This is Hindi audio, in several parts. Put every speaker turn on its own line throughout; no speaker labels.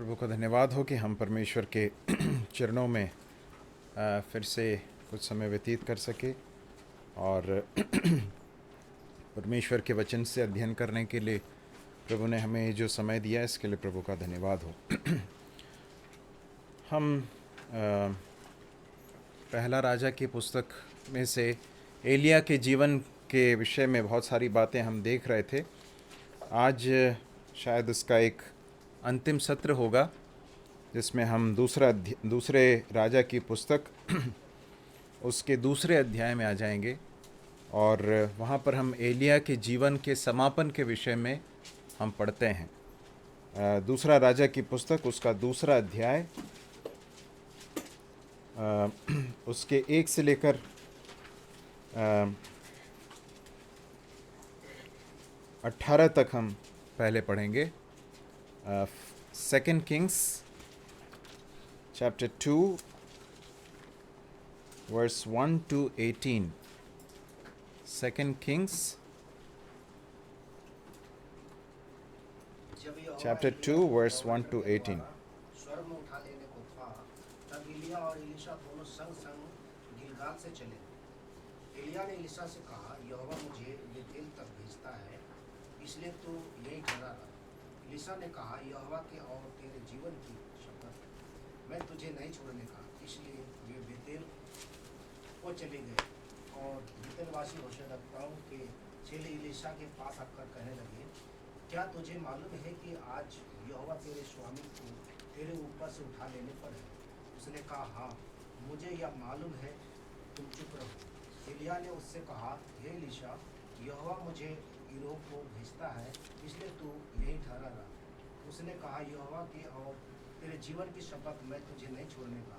प्रभु का धन्यवाद हो कि हम परमेश्वर के चरणों में फिर से कुछ समय व्यतीत कर सके और परमेश्वर के वचन से अध्ययन करने के लिए प्रभु ने हमें जो समय दिया इसके लिए प्रभु का धन्यवाद हो। हम पहला राजा की पुस्तक में से एलिया के जीवन के विषय में बहुत सारी बातें हम देख रहे थे। आज शायद उसका एक अंतिम सत्र होगा जिसमें हम दूसरे राजा की पुस्तक उसके दूसरे अध्याय में आ जाएंगे और वहाँ पर हम एलिया के जीवन के समापन के विषय में हम पढ़ते हैं। दूसरा राजा की पुस्तक उसका दूसरा अध्याय उसके 1 से लेकर 18 तक हम पहले पढ़ेंगे। 2 Kings chapter 2 verse 1 to 18. 2 Kings chapter 2 verse 1 to 18.
स्वर में उठा लेने को था, तब एलिया और एलीशा दोनों संग संग गिलगाल से चले। एलिया ने एलीशा से कहा, यहोवा मुझे बेतेल तक भेजता है, इसलिए तू यहीं ठहरा रह। एलीशा ने कहा, यहोवा के और तेरे जीवन की शपथ, मैं तुझे नहीं छोड़ने का। इसलिए वे बेतेल को चले गए और बेतेलवासी भविष्यद्वक्ताओं के चेले एलीशा के पास आकर कहने लगे, क्या तुझे मालूम है कि आज यहोवा तेरे स्वामी को तेरे ऊपर से उठा लेने पर है? उसने कहा, हाँ, मुझे यह मालूम है, तुम चुप रहो। एलिया ने उससे कहा, हे एलीशा, यहोवा मुझे यरीहो को भेजता है, इसलिए तू यहीं ठहरा रह। उसने कहा, यहोवा की और तेरे जीवन की शपथ, मैं तुझे नहीं छोड़ने का।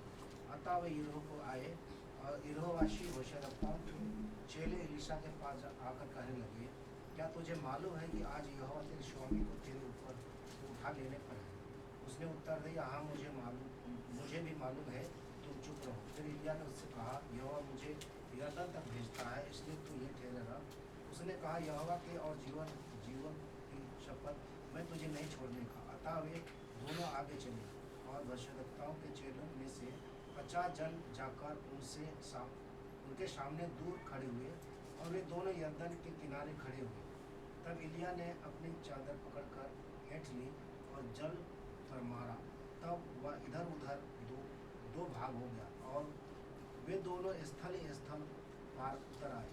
अतः वे यरीहो को आए और यरीहोवासी भविष्यद्वक्ताओं के चेले एलीशा के पास आकर कहने लगे, क्या तुझे मालूम है कि आज यहोवा तेरे स्वामी को तेरे ऊपर उठा लेने पर है? उसने उत्तर दिया, हाँ, मुझे भी मालूम है, तुम चुप रहो। फिर एलिया ने उससे कहा, यहोवा मुझे यरदन तक भेजता है, इसलिए तू ये ठहरे रह। उसने कहा, यहोवा के और जीवन की शपथ, मैं तुझे नहीं छोड़ने का। अतः वे दोनों आगे चले और भविष्यद्वक्ताओं के चेलों में से 50 जन जाकर उनके सामने दूर खड़े हुए और वे दोनों यरदन के किनारे खड़े हुए। तब एलिया ने अपनी चादर पकड़कर हेठ ली और जल पर मारा, तब वह इधर उधर दो भाग हो गया और वे दोनों स्थल पार उतर आए।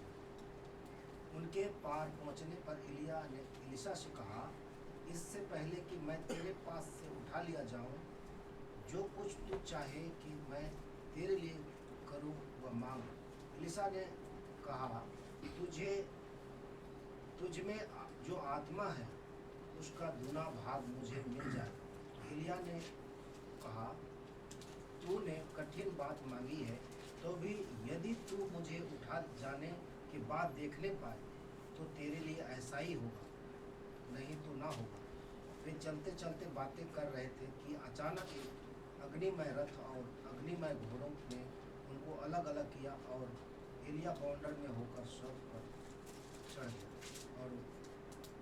उनके पार पहुंचने पर एलिया ने एलीशा से कहा, इससे पहले कि मैं तेरे पास से उठा लिया जाऊं, जो कुछ तू चाहे कि मैं तेरे लिए करूं वह मांग। एलीशा ने कहा, तुझ में जो आत्मा है उसका दूना भाग मुझे मिल जाए। एलिया ने कहा, तूने कठिन बात मांगी है, तो भी यदि तू मुझे उठा जाने के बाद देखने पाए तो तेरे लिए ऐसा ही होगा, नहीं तो ना होगा। वे चलते चलते बातें कर रहे थे कि अचानक एक अग्निमय रथ और अग्निमय घोड़ों ने उनको अलग अलग किया और एलिया बॉन्डर में होकर स्वर्ग पर चढ़ गया और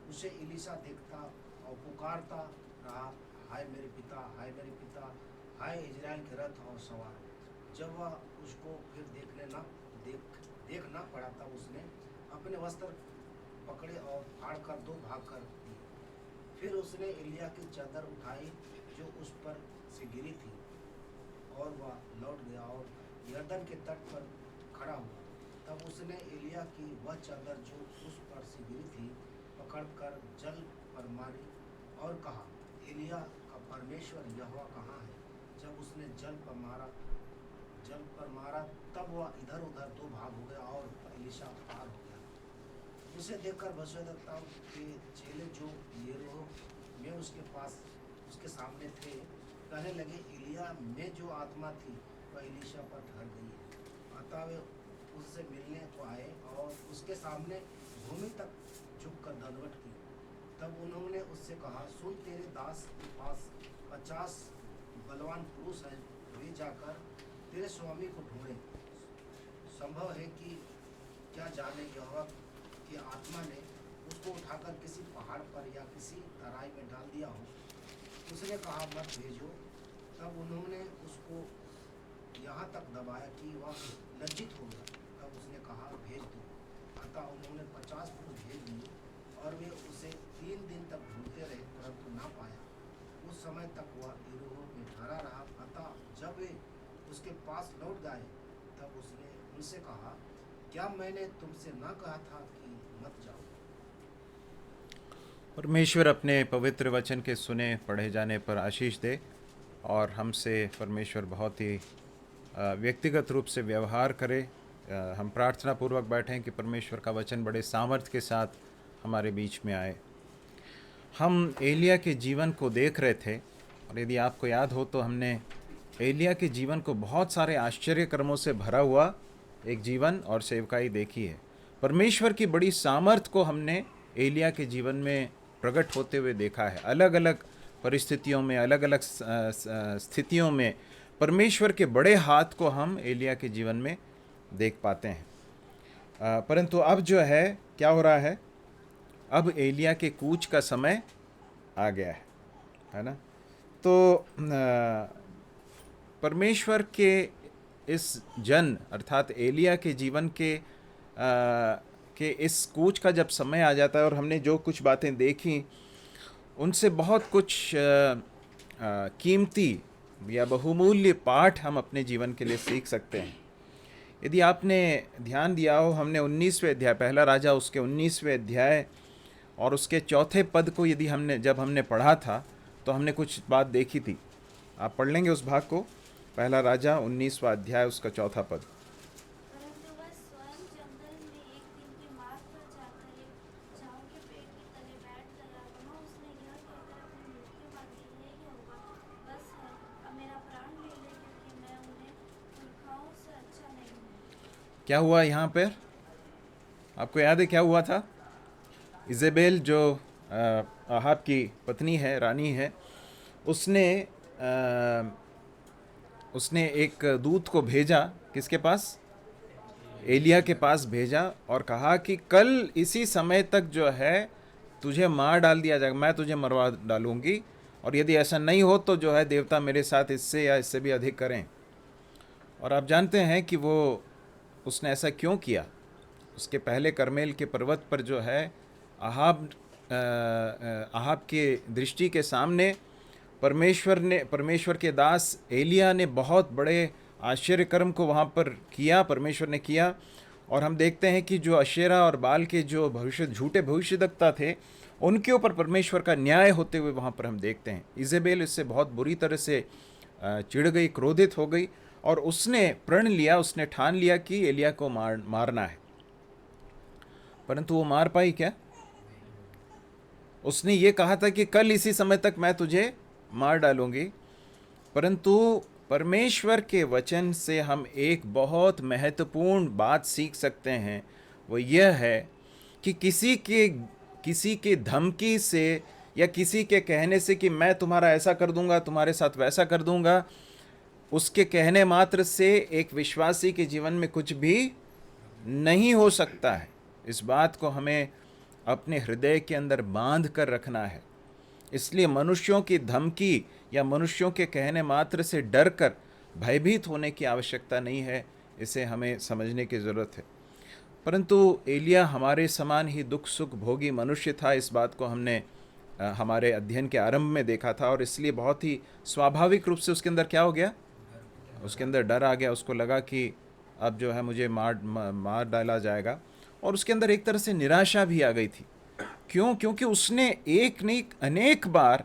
उसे एलीशा देखता और पुकारता रहा, हाय मेरे पिता, हाय मेरे पिता, हाय इजराइल के रथ और सवार। जब वह उसको फिर देख ना पड़ा, तब उसने अपने वस्त्र पकड़े और फाड़कर 2 भाग कर दिए। फिर उसने एलिया की चादर उठाई जो उस पर से गिरी थी और वह लौट गया और यरदन के तट पर खड़ा हुआ। तब उसने एलिया की वह चादर जो उस पर से गिरी थी पकड़कर जल पर मारी और कहा, एलिया का परमेश्वर यहोवा कहाँ है? जब उसने जल पर मारा तब वह इधर उधर 2 भाग हो गया और एलीशा पार हो गया। उसे देखकर भविष्यद्वक्ताओं के चेले जो यरीहो में उसके सामने थे कहने लगे, एलिया में जो आत्मा थी वह एलीशा पर ठहर गई है। अतः वे उससे मिलने को आए और उसके सामने भूमि तक झुककर दंडवत की। तब उन्होंने उससे कहा, सुन, तेरे दास के पास 50 बलवान पुरुष हैं, वे जाकर तेरे स्वामी को ढूंढे। संभव है कि क्या जाने यहोवा की आत्मा ने उसको उठाकर किसी पहाड़ पर या किसी तराई में डाल दिया हो। उसने कहा मत भेजो। तब उन्होंने उसको यहाँ तक दबाया कि वह लज्जित हो गया। तब उसने कहा भेज दो। अतः उन्होंने 50 पुरुष भेज दिए और वे उसे 3 दिन तक ढूंढते रहे परंतु ना पाया। उस समय तक वह यूरोप में ठहरा रहा। अतः जब वे उसके पास लौट गए तब उसने उनसे कहा, क्या मैंने तुमसे ना कहा था कि मत जाओ?
परमेश्वर अपने पवित्र वचन के सुने पढ़े जाने पर आशीष दे और हमसे परमेश्वर बहुत ही व्यक्तिगत रूप से व्यवहार करे। हम प्रार्थना पूर्वक बैठें कि परमेश्वर का वचन बड़े सामर्थ्य के साथ हमारे बीच में आए। हम एलिया के जीवन को देख रहे थे और यदि आपको याद हो तो हमने एलिया के जीवन को बहुत सारे आश्चर्य कर्मों से भरा हुआ एक जीवन और सेवकाई देखी है। परमेश्वर की बड़ी सामर्थ को हमने एलिया के जीवन में प्रकट होते हुए देखा है। अलग अलग परिस्थितियों में, अलग अलग स्थितियों में परमेश्वर के बड़े हाथ को हम एलिया के जीवन में देख पाते हैं। परंतु अब जो है क्या हो रहा है, अब एलिया के कूच का समय आ गया है ना। तो परमेश्वर के इस जन अर्थात एलिया के जीवन के इस कूच का जब समय आ जाता है और हमने जो कुछ बातें देखी उनसे बहुत कुछ कीमती या बहुमूल्य पाठ हम अपने जीवन के लिए सीख सकते हैं। यदि आपने ध्यान दिया हो, हमने 19वें अध्याय, पहला राजा उसके 19वें अध्याय और उसके चौथे पद को यदि जब हमने पढ़ा था तो हमने कुछ बात देखी थी। आप पढ़ लेंगे उस भाग को, पहला राजा 19वां अध्याय उसका चौथा पद।
परंतु वह स्वयं जंगल में एक दिन की मार्ग पर जाकर एक झाऊ के पेड़ के तले बैठ गया। वहाँ उसने यह कहकर अपनी मृत्यु मांगी, हे यहोवा, बस है, अब मेरा प्राण ले ले, क्योंकि मैं उन्हें मूर्खाओं से अच्छा नहीं हूँ।
क्या हुआ यहाँ पर? आपको याद है क्या हुआ था? इजेबेल जो आहाब की पत्नी है, रानी है, उसने एक दूत को भेजा। किसके पास? एलिया के पास भेजा और कहा कि कल इसी समय तक जो है तुझे मार डाल दिया जाएगा, मैं तुझे मरवा डालूंगी, और यदि ऐसा नहीं हो तो जो है देवता मेरे साथ इससे या इससे भी अधिक करें। और आप जानते हैं कि उसने ऐसा क्यों किया। उसके पहले करमेल के पर्वत पर जो है आहाब के दृष्टि के सामने परमेश्वर के दास एलिया ने बहुत बड़े आश्चर्य कर्म को वहाँ पर किया, परमेश्वर ने किया। और हम देखते हैं कि जो अशेरा और बाल के जो झूठे भविष्यद्वक्ता थे उनके ऊपर परमेश्वर का न्याय होते हुए वहाँ पर हम देखते हैं। इजेबेल इससे बहुत बुरी तरह से चिढ़ गई, क्रोधित हो गई और उसने प्रण लिया, उसने ठान लिया कि एलिया को मारना है। परंतु वो मार पाई क्या? उसने ये कहा था कि कल इसी समय तक मैं तुझे मार डालूंगी। परंतु परमेश्वर के वचन से हम एक बहुत महत्वपूर्ण बात सीख सकते हैं, वो यह है कि किसी के धमकी से या किसी के कहने से कि मैं तुम्हारा ऐसा कर दूंगा, तुम्हारे साथ वैसा कर दूंगा, उसके कहने मात्र से एक विश्वासी के जीवन में कुछ भी नहीं हो सकता है। इस बात को हमें अपने हृदय के अंदर बांध कर रखना है। इसलिए मनुष्यों की धमकी या मनुष्यों के कहने मात्र से डर कर भयभीत होने की आवश्यकता नहीं है, इसे हमें समझने की ज़रूरत है। परंतु एलिया हमारे समान ही दुख सुख भोगी मनुष्य था। इस बात को हमने हमारे अध्ययन के आरंभ में देखा था और इसलिए बहुत ही स्वाभाविक रूप से उसके अंदर क्या हो गया? उसके अंदर डर आ गया। उसको लगा कि अब जो है मुझे मार डाला जाएगा और उसके अंदर एक तरह से निराशा भी आ गई थी। क्यों? क्योंकि उसने एक नहीं अनेक बार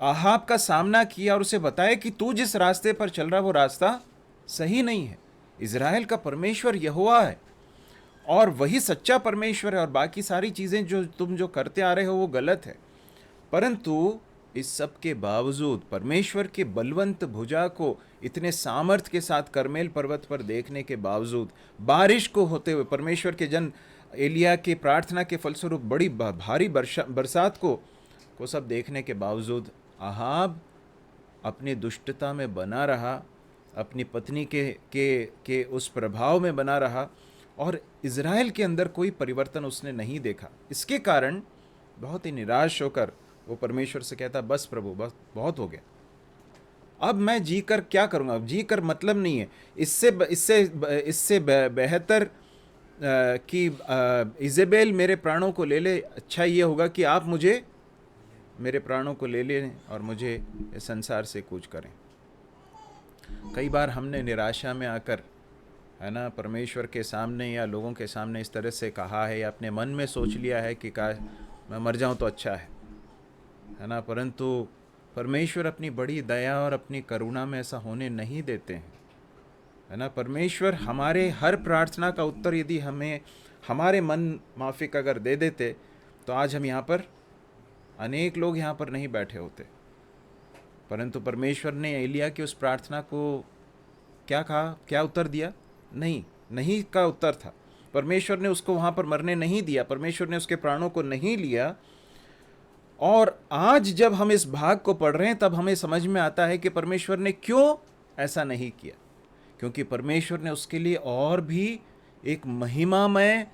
आहाब का सामना किया और उसे बताया कि तू जिस रास्ते पर चल रहा वो रास्ता सही नहीं है। इज़राइल का परमेश्वर यहोवा है और वही सच्चा परमेश्वर है और बाकी सारी चीज़ें जो तुम जो करते आ रहे हो वो गलत है। परंतु इस सब के बावजूद परमेश्वर के बलवंत भुजा को इतने सामर्थ्य के साथ करमेल पर्वत पर देखने के बावजूद, बारिश को होते हुए, परमेश्वर के जन एलिया के प्रार्थना के फलस्वरूप बड़ी भारी बरसात को सब देखने के बावजूद आहाब अपनी दुष्टता में बना रहा, अपनी पत्नी के उस प्रभाव में बना रहा और इज़राइल के अंदर कोई परिवर्तन उसने नहीं देखा। इसके कारण बहुत ही निराश होकर वो परमेश्वर से कहता, बस प्रभु, बस बहुत हो गया, अब मैं जी कर क्या करूँगा, अब जी कर मतलब नहीं है। इससे बेहतर कि इजेबेल मेरे प्राणों को ले ले, अच्छा ये होगा कि आप मुझे, मेरे प्राणों को ले लें और मुझे इस संसार से कूच करें। कई बार हमने निराशा में आकर, है ना, परमेश्वर के सामने या लोगों के सामने इस तरह से कहा है या अपने मन में सोच लिया है कि काश मैं मर जाऊं तो अच्छा है ना, परंतु परमेश्वर अपनी बड़ी दया और अपनी करुणा में ऐसा होने नहीं देते हैं, है ना। परमेश्वर हमारे हर प्रार्थना का उत्तर यदि हमें हमारे मन माफिक अगर दे देते तो आज हम यहाँ पर, अनेक लोग यहाँ पर नहीं बैठे होते। परंतु परमेश्वर ने एलिया की उस प्रार्थना को क्या कहा, क्या उत्तर दिया? नहीं का उत्तर था। परमेश्वर ने उसको वहाँ पर मरने नहीं दिया, परमेश्वर ने उसके प्राणों को नहीं लिया। और आज जब हम इस भाग को पढ़ रहे हैं तब हमें समझ में आता है कि परमेश्वर ने क्यों ऐसा नहीं किया, क्योंकि परमेश्वर ने उसके लिए और भी एक महिमामय,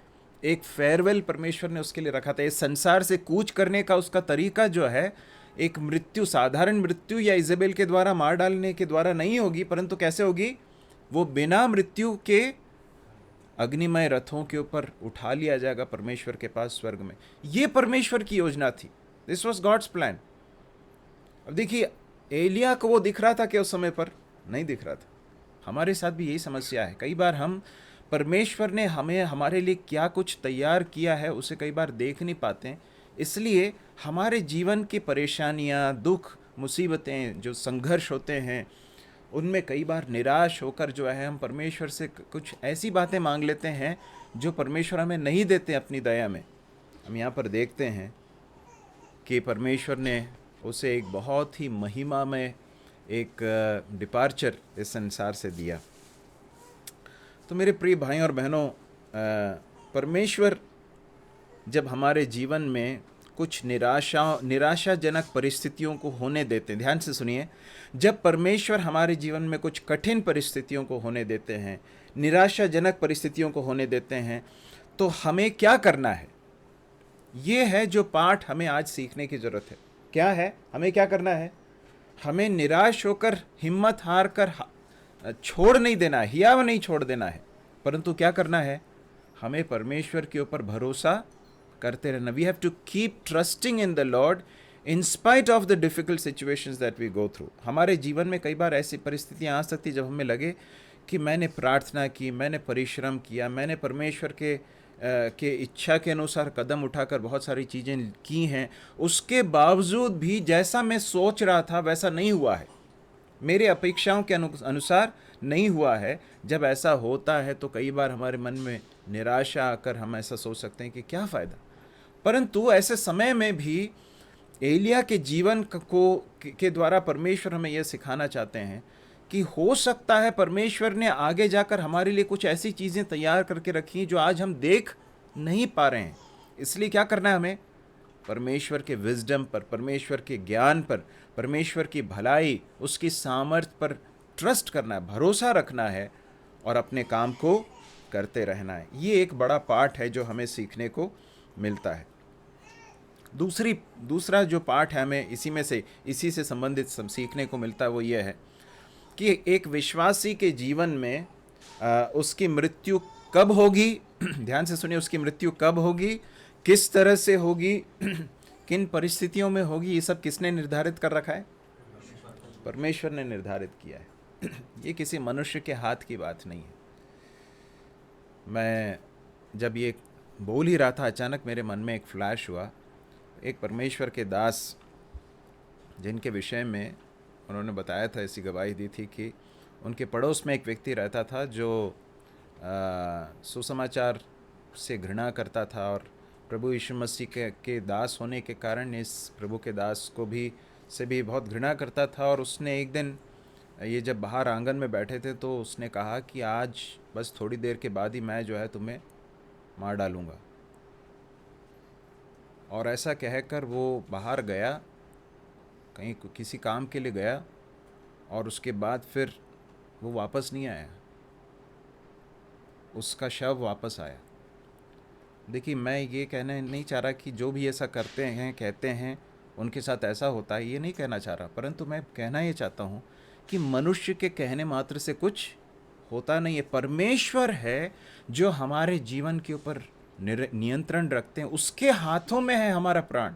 एक फेयरवेल परमेश्वर ने उसके लिए रखा था। इस संसार से कूच करने का उसका तरीका जो है, एक मृत्यु, साधारण मृत्यु या इजेबेल के द्वारा मार डालने के द्वारा नहीं होगी, परंतु कैसे होगी? वो बिना मृत्यु के अग्निमय रथों के ऊपर उठा लिया जाएगा परमेश्वर के पास स्वर्ग में। ये परमेश्वर की योजना थी। This was God's plan. अब देखिए, एलिया को वो दिख रहा था कि उस समय पर नहीं दिख रहा था। हमारे साथ भी यही समस्या है। कई बार हम, परमेश्वर ने हमें, हमारे लिए क्या कुछ तैयार किया है उसे कई बार देख नहीं पाते हैं। इसलिए हमारे जीवन की परेशानियां, दुख, मुसीबतें, जो संघर्ष होते हैं, उनमें कई बार निराश होकर जो है हम परमेश्वर से कुछ ऐसी बातें मांग लेते हैं जो परमेश्वर हमें नहीं देते अपनी दया में। हम यहाँ पर देखते हैं कि परमेश्वर ने उसे एक बहुत ही महिमा में एक डिपार्चर इस संसार से दिया। तो मेरे प्रिय भाई और बहनों, परमेश्वर जब हमारे जीवन में कुछ निराशाजनक परिस्थितियों को होने देते हैं, ध्यान से सुनिए, जब परमेश्वर हमारे जीवन में कुछ कठिन परिस्थितियों को होने देते हैं, निराशाजनक परिस्थितियों को होने देते हैं, तो हमें क्या करना है? ये है जो पाठ हमें आज सीखने की ज़रूरत है। क्या है? हमें क्या करना है? हमें निराश होकर, हिम्मत हार कर छोड़ नहीं देना है, हियाव नहीं छोड़ देना है, परंतु क्या करना है? हमें परमेश्वर के ऊपर भरोसा करते रहना। We have to keep trusting in the lord in spite of the difficult situations that we go through. हमारे जीवन में कई बार ऐसी परिस्थितियां आ सकती जब हमें लगे कि मैंने प्रार्थना की, मैंने परिश्रम किया, मैंने परमेश्वर के इच्छा के अनुसार कदम उठाकर बहुत सारी चीज़ें की हैं, उसके बावजूद भी जैसा मैं सोच रहा था वैसा नहीं हुआ है, मेरे अपेक्षाओं के अनुसार नहीं हुआ है। जब ऐसा होता है तो कई बार हमारे मन में निराशा आकर हम ऐसा सोच सकते हैं कि क्या फ़ायदा। परंतु ऐसे समय में भी एलिया के जीवन के द्वारा परमेश्वर हमें यह सिखाना चाहते हैं कि हो सकता है परमेश्वर ने आगे जाकर हमारे लिए कुछ ऐसी चीज़ें तैयार करके रखी जो आज हम देख नहीं पा रहे हैं। इसलिए क्या करना है हमें? परमेश्वर के विजडम पर, परमेश्वर के ज्ञान पर, परमेश्वर की भलाई, उसकी सामर्थ्य पर ट्रस्ट करना है, भरोसा रखना है और अपने काम को करते रहना है। ये एक बड़ा पाठ है जो हमें सीखने को मिलता है। दूसरा जो पाठ है हमें इसी से संबंधित सीखने को मिलता है, वो ये है कि एक विश्वासी के जीवन में उसकी मृत्यु कब होगी। ध्यान से सुनिए, उसकी मृत्यु कब होगी, किस तरह से होगी, किन परिस्थितियों में होगी, ये सब किसने निर्धारित कर रखा है? परमेश्वर ने निर्धारित किया है। ये किसी मनुष्य के हाथ की बात नहीं है। मैं जब ये बोल ही रहा था, अचानक मेरे मन में एक फ्लैश हुआ। एक परमेश्वर के दास जिनके विषय में उन्होंने बताया था, ऐसी गवाही दी थी कि उनके पड़ोस में एक व्यक्ति रहता था जो सुसमाचार से घृणा करता था और प्रभु यीशु मसीह के दास होने के कारण इस प्रभु के दास को भी बहुत घृणा करता था। और उसने एक दिन, ये जब बाहर आंगन में बैठे थे, तो उसने कहा कि आज बस थोड़ी देर के बाद ही मैं जो है तुम्हें मार डालूँगा। और ऐसा कहकर वो बाहर गया, कहीं किसी काम के लिए गया, और उसके बाद फिर वो वापस नहीं आया, उसका शव वापस आया। देखिए, मैं ये कहना नहीं चाह रहा कि जो भी ऐसा करते हैं, कहते हैं, उनके साथ ऐसा होता है, ये नहीं कहना चाह रहा, परंतु मैं कहना ये चाहता हूँ कि मनुष्य के कहने मात्र से कुछ होता नहीं है। परमेश्वर है जो हमारे जीवन के ऊपर नियंत्रण रखते हैं। उसके हाथों में है हमारा प्राण,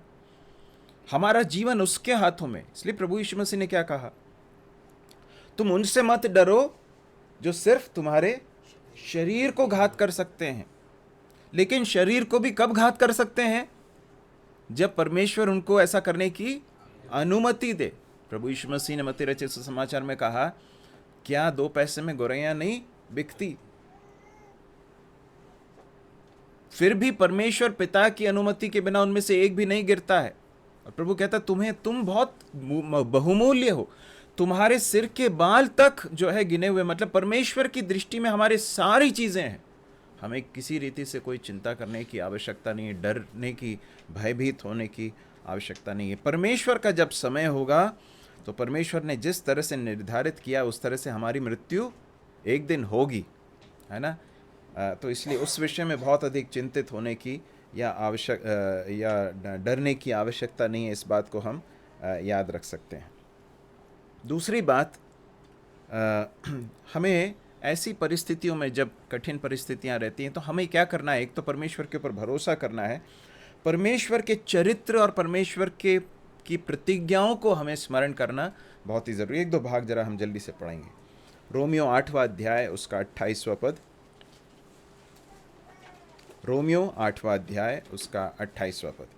हमारा जीवन उसके हाथों में। इसलिए प्रभु यीशु मसीह ने क्या कहा, तुम उनसे मत डरो जो सिर्फ तुम्हारे शरीर को घात कर सकते हैं। लेकिन शरीर को भी कब घात कर सकते हैं? जब परमेश्वर उनको ऐसा करने की अनुमति दे। प्रभु यीशु मसीह ने मत्ती रचित सुसमाचार में कहा, क्या 2 पैसे में गौरैया नहीं बिकती? फिर भी परमेश्वर पिता की अनुमति के बिना उनमें से एक भी नहीं गिरता है। और प्रभु कहता, तुम बहुत बहुमूल्य हो, तुम्हारे सिर के बाल तक जो है गिने हुए। मतलब परमेश्वर की दृष्टि में हमारे सारी चीजें हैं। हमें किसी रीति से कोई चिंता करने की आवश्यकता नहीं है, डरने की, भयभीत होने की आवश्यकता नहीं है। परमेश्वर का जब समय होगा तो परमेश्वर ने जिस तरह से निर्धारित किया उस तरह से हमारी मृत्यु एक दिन होगी, है ना। तो इसलिए उस विषय में बहुत अधिक चिंतित होने की या डरने की आवश्यकता नहीं है। इस बात को हम याद रख सकते हैं। दूसरी बात, हमें ऐसी परिस्थितियों में, जब कठिन परिस्थितियां रहती हैं, तो हमें क्या करना है? एक तो परमेश्वर के ऊपर भरोसा करना है, परमेश्वर के चरित्र और परमेश्वर की प्रतिज्ञाओं को हमें स्मरण करना बहुत ही ज़रूरी है। 1-2 भाग जरा हम जल्दी से पढ़ेंगे। रोमियो 8वां अध्याय उसका 28वां पद। रोमियो 8वां अध्याय उसका 28वां पद।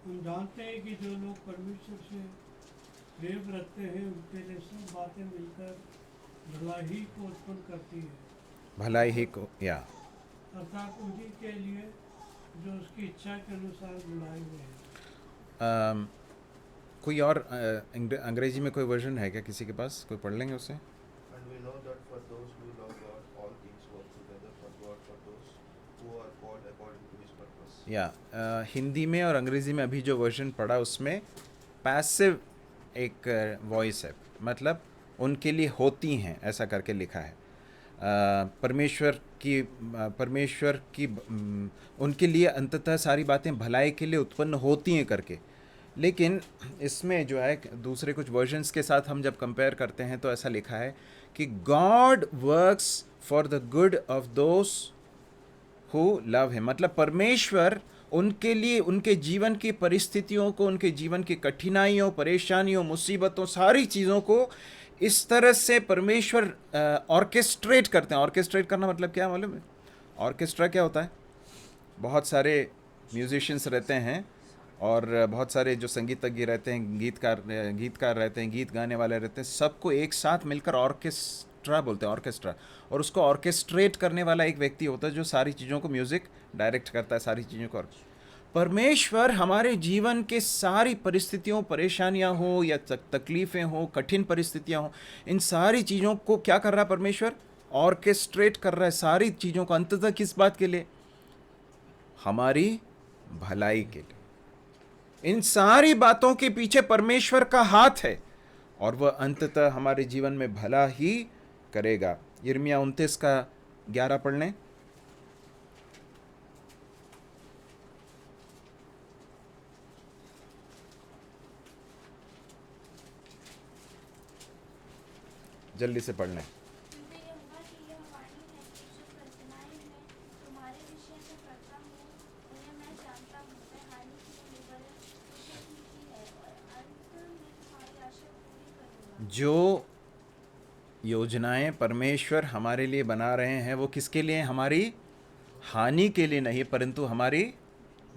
हम जानते हैं कि जो लोग परमेश्वर से प्रेम रखते हैं उनके लिए सब बातें मिलकर भलाई को उत्पन्न करती है,
भलाई ही को, या
अर्थात उन्हीं के लिए जो उसकी इच्छा के अनुसार बुलाए हुए हैं।
कोई और अंग्रेजी में कोई वर्जन है क्या किसी के पास? कोई पढ़ लेंगे उसे?
And we know that for those who love God, all things work together for God, for those who are called according to His purpose.
या हिंदी में और अंग्रेजी में अभी जो वर्जन पढ़ा उसमें पैसिव एक वॉइस है, मतलब उनके लिए होती हैं ऐसा करके लिखा है। परमेश्वर की उनके लिए अंततः सारी बातें भलाई के लिए उत्पन्न होती हैं करके। लेकिन इसमें जो है दूसरे कुछ वर्जन्स के साथ हम जब कंपेयर करते हैं तो ऐसा लिखा है कि God works for the good of those who love him. मतलब परमेश्वर उनके लिए, उनके जीवन की परिस्थितियों को, उनके जीवन की कठिनाइयों, परेशानियों, मुसीबतों, सारी चीज़ों को इस तरह से परमेश्वर ऑर्केस्ट्रेट करते हैं। ऑर्केस्ट्रेट करना मतलब क्या मालूम है? ऑर्केस्ट्रा क्या होता है? बहुत सारे म्यूजिशियंस रहते हैं और बहुत सारे जो संगीतज्ञ रहते हैं, गीतकार रहते हैं, गीत गाने वाले रहते हैं, सबको एक साथ मिलकर ऑर्केस्ट्रा बोलते हैं, ऑर्केस्ट्रा। और उसको ऑर्केस्ट्रेट करने वाला एक व्यक्ति होता है जो सारी चीज़ों को म्यूज़िक डायरेक्ट करता है, सारी चीज़ों को। परमेश्वर हमारे जीवन के सारी परिस्थितियों, परेशानियां हो या तकलीफ़ें हो, कठिन परिस्थितियां हो, इन सारी चीज़ों को क्या कर रहा है? परमेश्वर ऑर्केस्ट्रेट कर रहा है सारी चीज़ों को। अंततः किस बात के लिए? हमारी भलाई के लिए। इन सारी बातों के पीछे परमेश्वर का हाथ है और वह अंततः हमारे जीवन में भला ही करेगा। यिर्मयाह 29 का 11 पढ़ लें। जल्दी से पढ़ लें।
क्योंकि यहोवा की यह वाणी है कि जो कल्पनाएं मैं तुम्हारे विषय में करता हूँ उन्हें मैं जानता हूँ। मैं हानि की निवारण कुशल ही की है और अंत में तुम्हारी आशा पूरी करूँगा।
जो योजनाएं परमेश्वर हमारे लिए बना रहे हैं वो किसके लिए? हमारी हानि के लिए नहीं, परंतु हमारी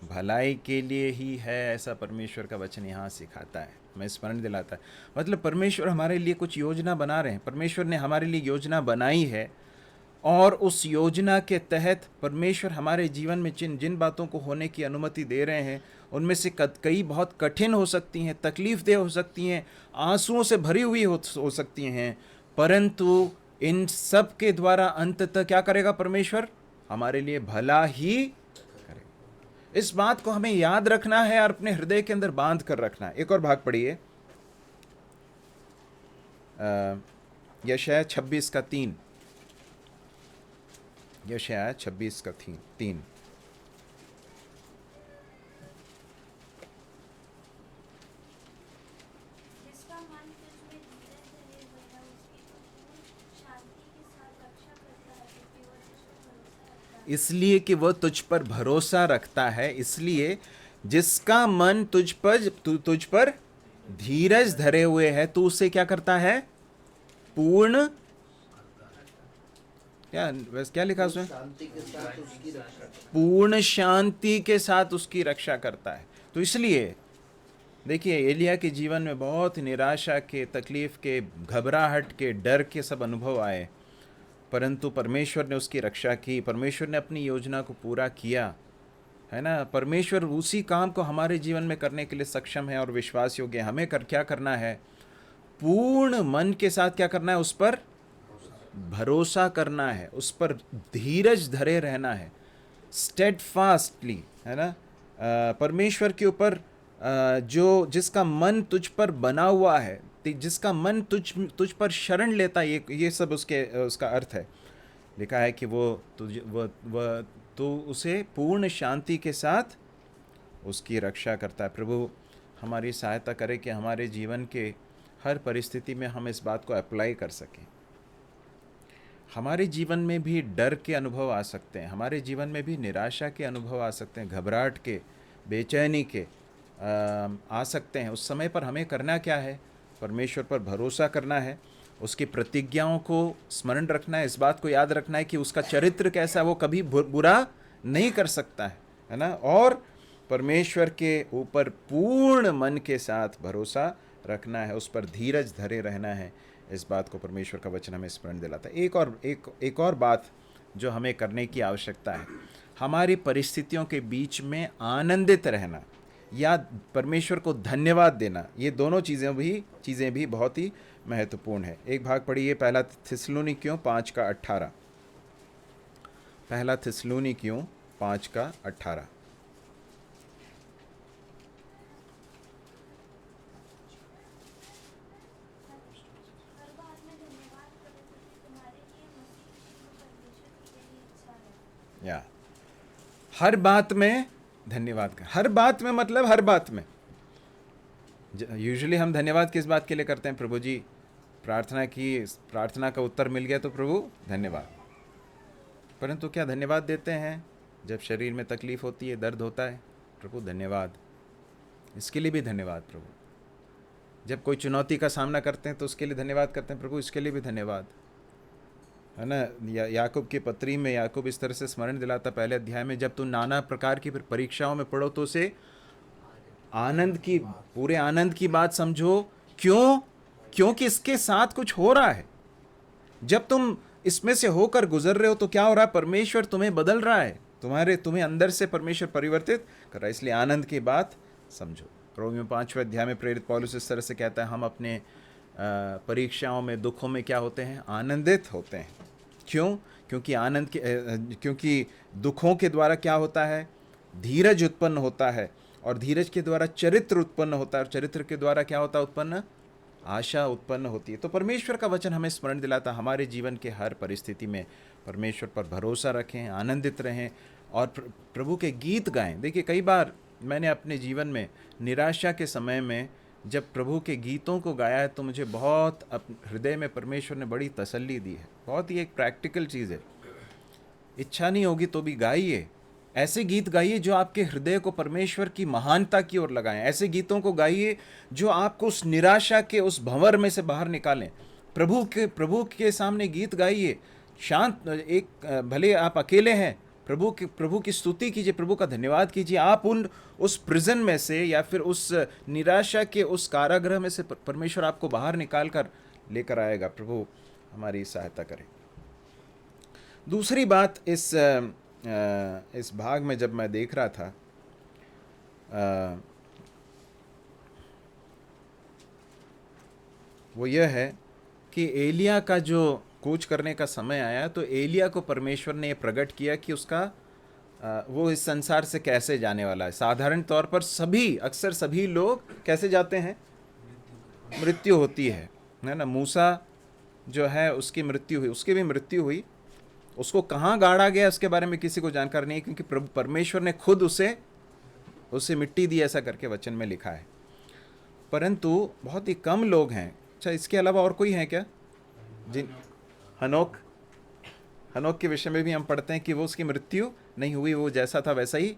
भलाई के लिए ही है। ऐसा परमेश्वर का वचन यहाँ सिखाता है, हमें स्मरण दिलाता है। मतलब परमेश्वर हमारे लिए कुछ योजना बना रहे हैं। परमेश्वर ने हमारे लिए योजना बनाई है और उस योजना के तहत परमेश्वर हमारे जीवन में जिन बातों को होने की अनुमति दे रहे हैं उनमें से कई बहुत कठिन हो सकती हैं, तकलीफ़देह हो सकती हैं, आंसुओं से भरी हुई हो सकती हैं, परंतु इन सब के द्वारा अंततः क्या करेगा? परमेश्वर हमारे लिए भला ही करेगा। इस बात को हमें याद रखना है और अपने हृदय के अंदर बांध कर रखना है। एक और भाग पढ़िए, यशायाह 26:3, यशायाह 26:3।
जिसका मन तुझ में धीरज धरे हुए है उसकी तो पूर्ण शांति के साथ रक्षा करता है क्योंकि वह तुझ पर भरोसा रखता है।
इसलिए कि वह तुझ पर भरोसा रखता है, इसलिए जिसका मन तुझ पर धीरज धरे हुए है, तू उसे क्या करता है? पूर्ण, क्या लिखा उसमें?
शांति के साथ उसकी रक्षा करता
पूर्ण शांति के साथ उसकी रक्षा करता है। तो इसलिए देखिए, एलिया के जीवन में बहुत निराशा के, तकलीफ के, घबराहट के, डर के सब अनुभव आए, परंतु परमेश्वर ने उसकी रक्षा की। परमेश्वर ने अपनी योजना को पूरा किया, है ना। परमेश्वर उसी काम को हमारे जीवन में करने के लिए सक्षम है और विश्वास योग्य है। हमें क्या करना है? पूर्ण मन के साथ क्या करना है? उस पर भरोसा करना है, उस पर धीरज धरे रहना है, स्टेडफास्टली, है ना। परमेश्वर के ऊपर जो जिसका मन तुझ पर बना हुआ है, जिसका मन तुझ पर शरण लेता है, ये सब उसका अर्थ है। लिखा है कि वो तो उसे पूर्ण शांति के साथ उसकी रक्षा करता है। प्रभु हमारी सहायता करे कि हमारे जीवन के हर परिस्थिति में हम इस बात को अप्लाई कर सकें। हमारे जीवन में भी डर के अनुभव आ सकते हैं, हमारे जीवन में भी निराशा के अनुभव आ सकते हैं, घबराहट के, बेचैनी के आ सकते हैं। उस समय पर हमें करना क्या है? परमेश्वर पर भरोसा करना है, उसकी प्रतिज्ञाओं को स्मरण रखना है, इस बात को याद रखना है कि उसका चरित्र कैसा है, वो कभी बुरा नहीं कर सकता है ना। और परमेश्वर के ऊपर पूर्ण मन के साथ भरोसा रखना है, उस पर धीरज धरे रहना है। इस बात को परमेश्वर का वचन हमें स्मरण दिलाता है। एक और बात जो हमें करने की आवश्यकता है, हमारी परिस्थितियों के बीच में आनंदित रहना या परमेश्वर को धन्यवाद देना, ये दोनों चीज़ें भी बहुत ही महत्वपूर्ण है। एक भाग पढ़िए, पहला थिस्सलुनीकियों 5:18। पहला थिस्सलुनीकियों 5:18।
हर बात में धन्यवाद करो क्योंकि तुम्हारे लिए मसीह यीशु में परमेश्वर की यही इच्छा है।
या हर बात में धन्यवाद कर, हर बात में मतलब हर बात में। यूजुअली हम धन्यवाद किस बात के लिए करते हैं? प्रभु जी प्रार्थना का उत्तर मिल गया तो प्रभु धन्यवाद। परंतु क्या धन्यवाद देते हैं जब शरीर में तकलीफ होती है, दर्द होता है? प्रभु धन्यवाद, इसके लिए भी धन्यवाद प्रभु। जब कोई चुनौती का सामना करते हैं तो उसके लिए धन्यवाद करते हैं, प्रभु इसके लिए भी धन्यवाद, है ना। याकूब की पत्री में याकूब इस तरह से स्मरण दिलाता, पहले अध्याय में, जब तू नाना प्रकार की परीक्षाओं में पढ़ो तो उसे पूरे आनंद की बात समझो। क्यों? क्योंकि इसके साथ कुछ हो रहा है। जब तुम इसमें से होकर गुजर रहे हो तो क्या हो रहा है? परमेश्वर तुम्हें बदल रहा है, तुम्हें अंदर से परमेश्वर परिवर्तित कर रहा है, इसलिए आनंद की बात समझो। रोमियो 5वें अध्याय में प्रेरित पौलुस इस तरह से कहता है, हम अपने परीक्षाओं में, दुखों में क्या होते हैं? आनंदित होते हैं। क्यों? क्योंकि दुखों के द्वारा क्या होता है? धीरज उत्पन्न होता है, और धीरज के द्वारा चरित्र उत्पन्न होता है, और चरित्र के द्वारा क्या होता है उत्पन्न? आशा उत्पन्न होती है। तो परमेश्वर का वचन हमें स्मरण दिलाता, हमारे जीवन के हर परिस्थिति में परमेश्वर पर भरोसा रखें, आनंदित रहें और प्रभु के गीत गाएं। देखिए, कई बार मैंने अपने जीवन में निराशा के समय में जब प्रभु के गीतों को गाया है तो मुझे बहुत हृदय में परमेश्वर ने बड़ी तसल्ली दी है। बहुत ही एक प्रैक्टिकल चीज़ है। इच्छा नहीं होगी तो भी गाइए, ऐसे गीत गाइए जो आपके हृदय को परमेश्वर की महानता की ओर लगाएं। ऐसे गीतों को गाइए जो आपको उस निराशा के उस भंवर में से बाहर निकालें। प्रभु के सामने गीत गाइए, शांत, भले आप अकेले हैं, प्रभु की स्तुति कीजिए, प्रभु का धन्यवाद कीजिए। आप उस प्रिजन में से या फिर उस निराशा के उस कारागृह में से परमेश्वर आपको बाहर निकाल कर लेकर आएगा। प्रभु हमारी सहायता करें। दूसरी बात, इस भाग में जब मैं देख रहा था, वो यह है कि एलिया का जो कूच करने का समय आया तो एलिया को परमेश्वर ने प्रकट किया कि उसका वो इस संसार से कैसे जाने वाला है। साधारण तौर पर अक्सर सभी लोग कैसे जाते हैं? मृत्यु होती है ना। जो है उसकी मृत्यु हुई, उसकी भी मृत्यु हुई। उसको कहाँ गाड़ा गया उसके बारे में किसी को जानकारी नहीं, क्योंकि प्रभु परमेश्वर ने खुद उसे मिट्टी दी, ऐसा करके वचन में लिखा है। परंतु बहुत ही कम लोग हैं। अच्छा, इसके अलावा और कोई है क्या? जिन हनोक के विषय में भी हम पढ़ते हैं कि वो उसकी मृत्यु नहीं हुई, वो जैसा था वैसा ही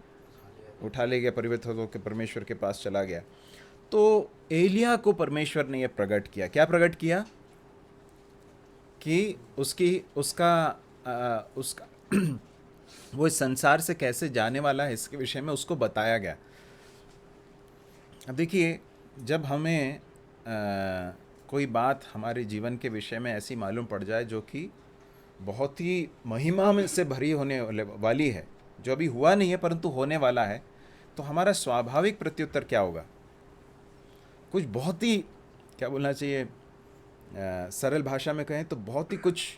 उठा ले गया, परिवर्तित होकर परमेश्वर के पास चला गया। तो एलिया को परमेश्वर ने यह प्रकट किया। क्या प्रकट किया? कि उसका वो इस संसार से कैसे जाने वाला है, इसके विषय में उसको बताया गया। अब देखिए, जब हमें कोई बात हमारे जीवन के विषय में ऐसी मालूम पड़ जाए जो कि बहुत ही महिमा में से भरी होने वाली है, जो अभी हुआ नहीं है परंतु होने वाला है, तो हमारा स्वाभाविक प्रत्युत्तर क्या होगा? कुछ बहुत ही, क्या बोलना चाहिए, सरल भाषा में कहें तो बहुत ही कुछ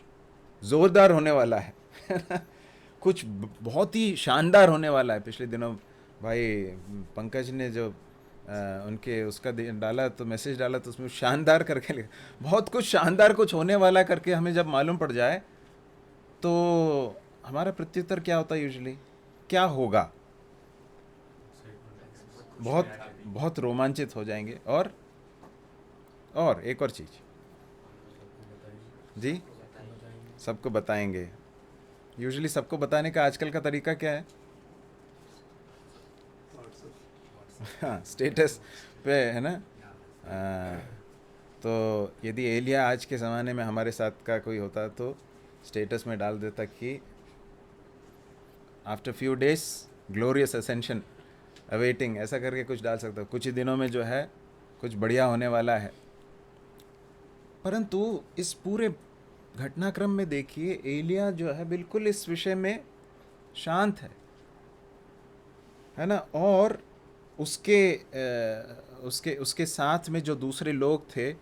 ज़ोरदार होने वाला है कुछ बहुत ही शानदार होने वाला है। पिछले दिनों भाई पंकज ने जो उनके उसका डाला तो मैसेज डाला तो उसमें शानदार करके लिखा, बहुत कुछ शानदार कुछ होने वाला करके हमें जब मालूम पड़ जाए तो हमारा प्रत्युत्तर क्या होता है यूजुअली? क्या होगा? बहुत रोमांचित हो जाएंगे। और एक और चीज़ जी, सबको बताएंगे। यूजुअली सबको बताने का आजकल का तरीका क्या है? हाँ, स्टेटस पे है ना। तो यदि एलिया आज के ज़माने में हमारे साथ का कोई होता तो स्टेटस में डाल देता कि after few days glorious ascension awaiting, ऐसा करके कुछ डाल सकता, कुछ ही दिनों में जो है कुछ बढ़िया होने वाला है। परंतु इस पूरे घटनाक्रम में देखिए, एलिया जो है बिल्कुल इस विषय में शांत है ना। और उसके साथ में जो दूसरे लोग थे,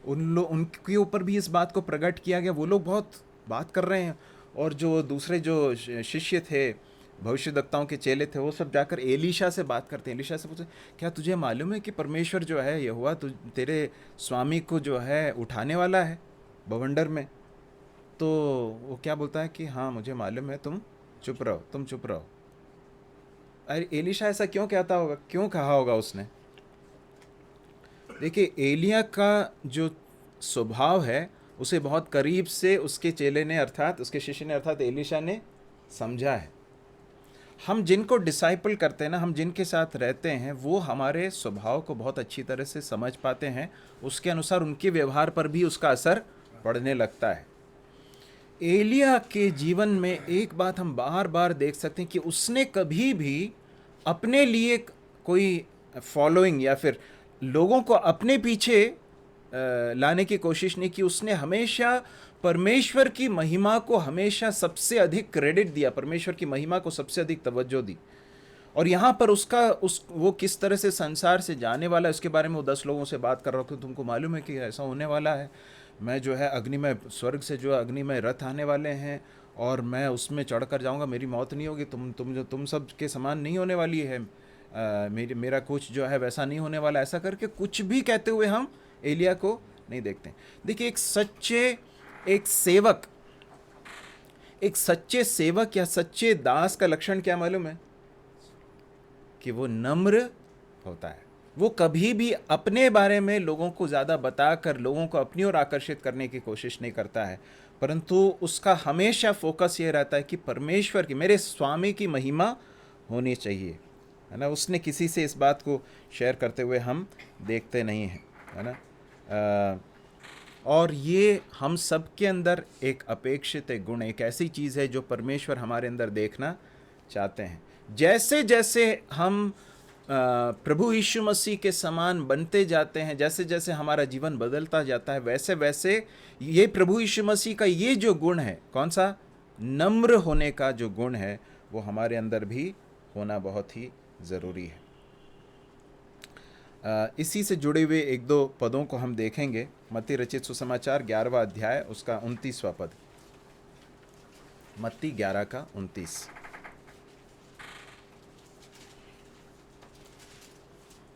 उनके ऊपर भी इस बात को प्रकट किया गया। वो लोग बहुत बात कर रहे हैं, और जो दूसरे जो शिष्य थे, भविष्यद्वक्ताओं के चेले थे, वो सब जाकर एलीशा से बात करते हैं। एलीशा से पूछते, क्या तुझे मालूम है कि परमेश्वर जो है यहोवा तेरे स्वामी को जो है उठाने वाला है बवंडर में? तो वो क्या बोलता है कि हाँ मुझे मालूम है, तुम चुप रहो। अरे एलीशा ऐसा क्यों कहता होगा, क्यों कहा होगा उसने? देखिए, एलिया का जो स्वभाव है उसे बहुत करीब से उसके चेले ने, अर्थात उसके शिष्य ने, अर्थात एलीशा ने समझा है। हम जिनको डिसाइपल करते हैं ना, हम जिनके साथ रहते हैं, वो हमारे स्वभाव को बहुत अच्छी तरह से समझ पाते हैं। उसके अनुसार उनके व्यवहार पर भी उसका असर पड़ने लगता है। एलिया के जीवन में एक बात हम बार बार देख सकते हैं कि उसने कभी भी अपने लिए कोई फॉलोइंग या फिर लोगों को अपने पीछे लाने की कोशिश नहीं की। उसने हमेशा परमेश्वर की महिमा को हमेशा सबसे अधिक क्रेडिट दिया, परमेश्वर की महिमा को सबसे अधिक तवज्जो दी। और यहाँ पर वो किस तरह से संसार से जाने वाला है उसके बारे में वो 10 लोगों से बात कर रहा था। तुमको मालूम है कि ऐसा होने वाला है, मैं जो है अग्निमय, स्वर्ग से जो अग्निमय रथ आने वाले हैं और मैं उसमें चढ़कर जाऊंगा, मेरी मौत नहीं होगी, तुम सब के समान नहीं होने वाली है, मेरा कुछ जो है वैसा नहीं होने वाला। ऐसा करके कुछ भी कहते हुए हम एलिया को नहीं देखते। देखिए, एक सच्चे सेवक या सच्चे दास का लक्षण क्या मालूम है? कि वो नम्र होता है। वो कभी भी अपने बारे में लोगों को ज़्यादा बताकर लोगों को अपनी ओर आकर्षित करने की कोशिश नहीं करता है, परंतु उसका हमेशा फोकस ये रहता है कि परमेश्वर की, मेरे स्वामी की महिमा होनी चाहिए, है ना। उसने किसी से इस बात को शेयर करते हुए हम देखते नहीं हैं, है ना। और ये हम सब के अंदर एक अपेक्षित एक गुण, एक ऐसी चीज़ है जो परमेश्वर हमारे अंदर देखना चाहते हैं। जैसे जैसे हम प्रभु यीशु मसीह के समान बनते जाते हैं, जैसे जैसे हमारा जीवन बदलता जाता है, वैसे वैसे ये प्रभु यीशु मसीह का ये जो गुण है, कौन सा? नम्र होने का जो गुण है, वो हमारे अंदर भी होना बहुत ही ज़रूरी है। इसी से जुड़े हुए 1-2 पदों को हम देखेंगे। मत्ती रचित सुसमाचार 11वां अध्याय, उसका 29वां पद। मत्ती 11 का 29।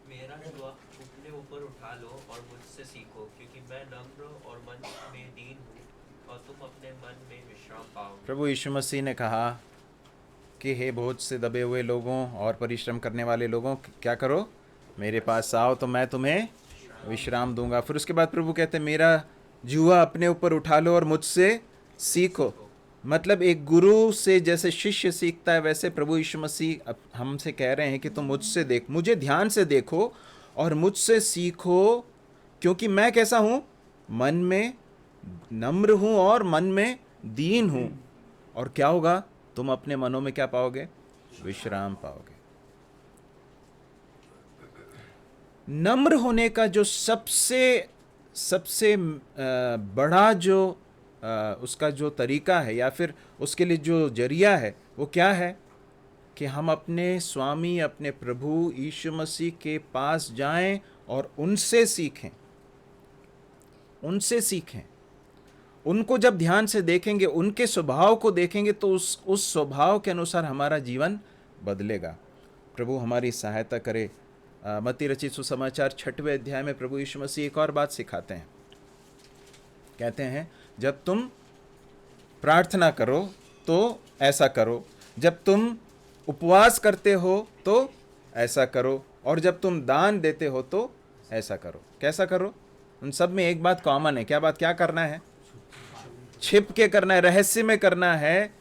मेरा उपले ऊपर उठा लो और मुझसे सीखो, क्योंकि मैं नम्र और मन में दीन हूँ, और तुम अपने मन में विश्राम पाओगे।
प्रभु यीशु मसीह ने कहा कि हे बोझ से दबे हुए लोगों और परिश्रम करने वाले लोगों, क्या करो, मेरे पास आओ तो मैं तुम्हें विश्राम दूंगा। फिर उसके बाद प्रभु कहते हैं मेरा जुआ अपने ऊपर उठा लो और मुझसे सीखो। मतलब एक गुरु से जैसे शिष्य सीखता है, वैसे प्रभु यीशु मसीह हमसे कह रहे हैं कि तुम मुझसे देख, मुझे ध्यान से देखो और मुझसे सीखो, क्योंकि मैं कैसा हूँ, मन में नम्र हूँ और मन में दीन हूँ। और क्या होगा, तुम अपने मनों में क्या पाओगे, विश्राम पाओगे। नम्र होने का जो सबसे बड़ा जो उसका जो तरीका है या फिर उसके लिए जो जरिया है, वो क्या है कि हम अपने स्वामी, अपने प्रभु यीशु मसीह के पास जाएं और उनसे सीखें। उनको जब ध्यान से देखेंगे, उनके स्वभाव को देखेंगे, तो उस स्वभाव के अनुसार हमारा जीवन बदलेगा। प्रभु हमारी सहायता करे। मत्ती रचित सुसमाचार 6वें अध्याय में प्रभु यीशु मसीह एक और बात सिखाते हैं। कहते हैं जब तुम प्रार्थना करो तो ऐसा करो, जब तुम उपवास करते हो तो ऐसा करो, और जब तुम दान देते हो तो ऐसा करो। कैसा करो? उन सब में एक बात कॉमन है। क्या करना है? छिप के करना है, रहस्य में करना है,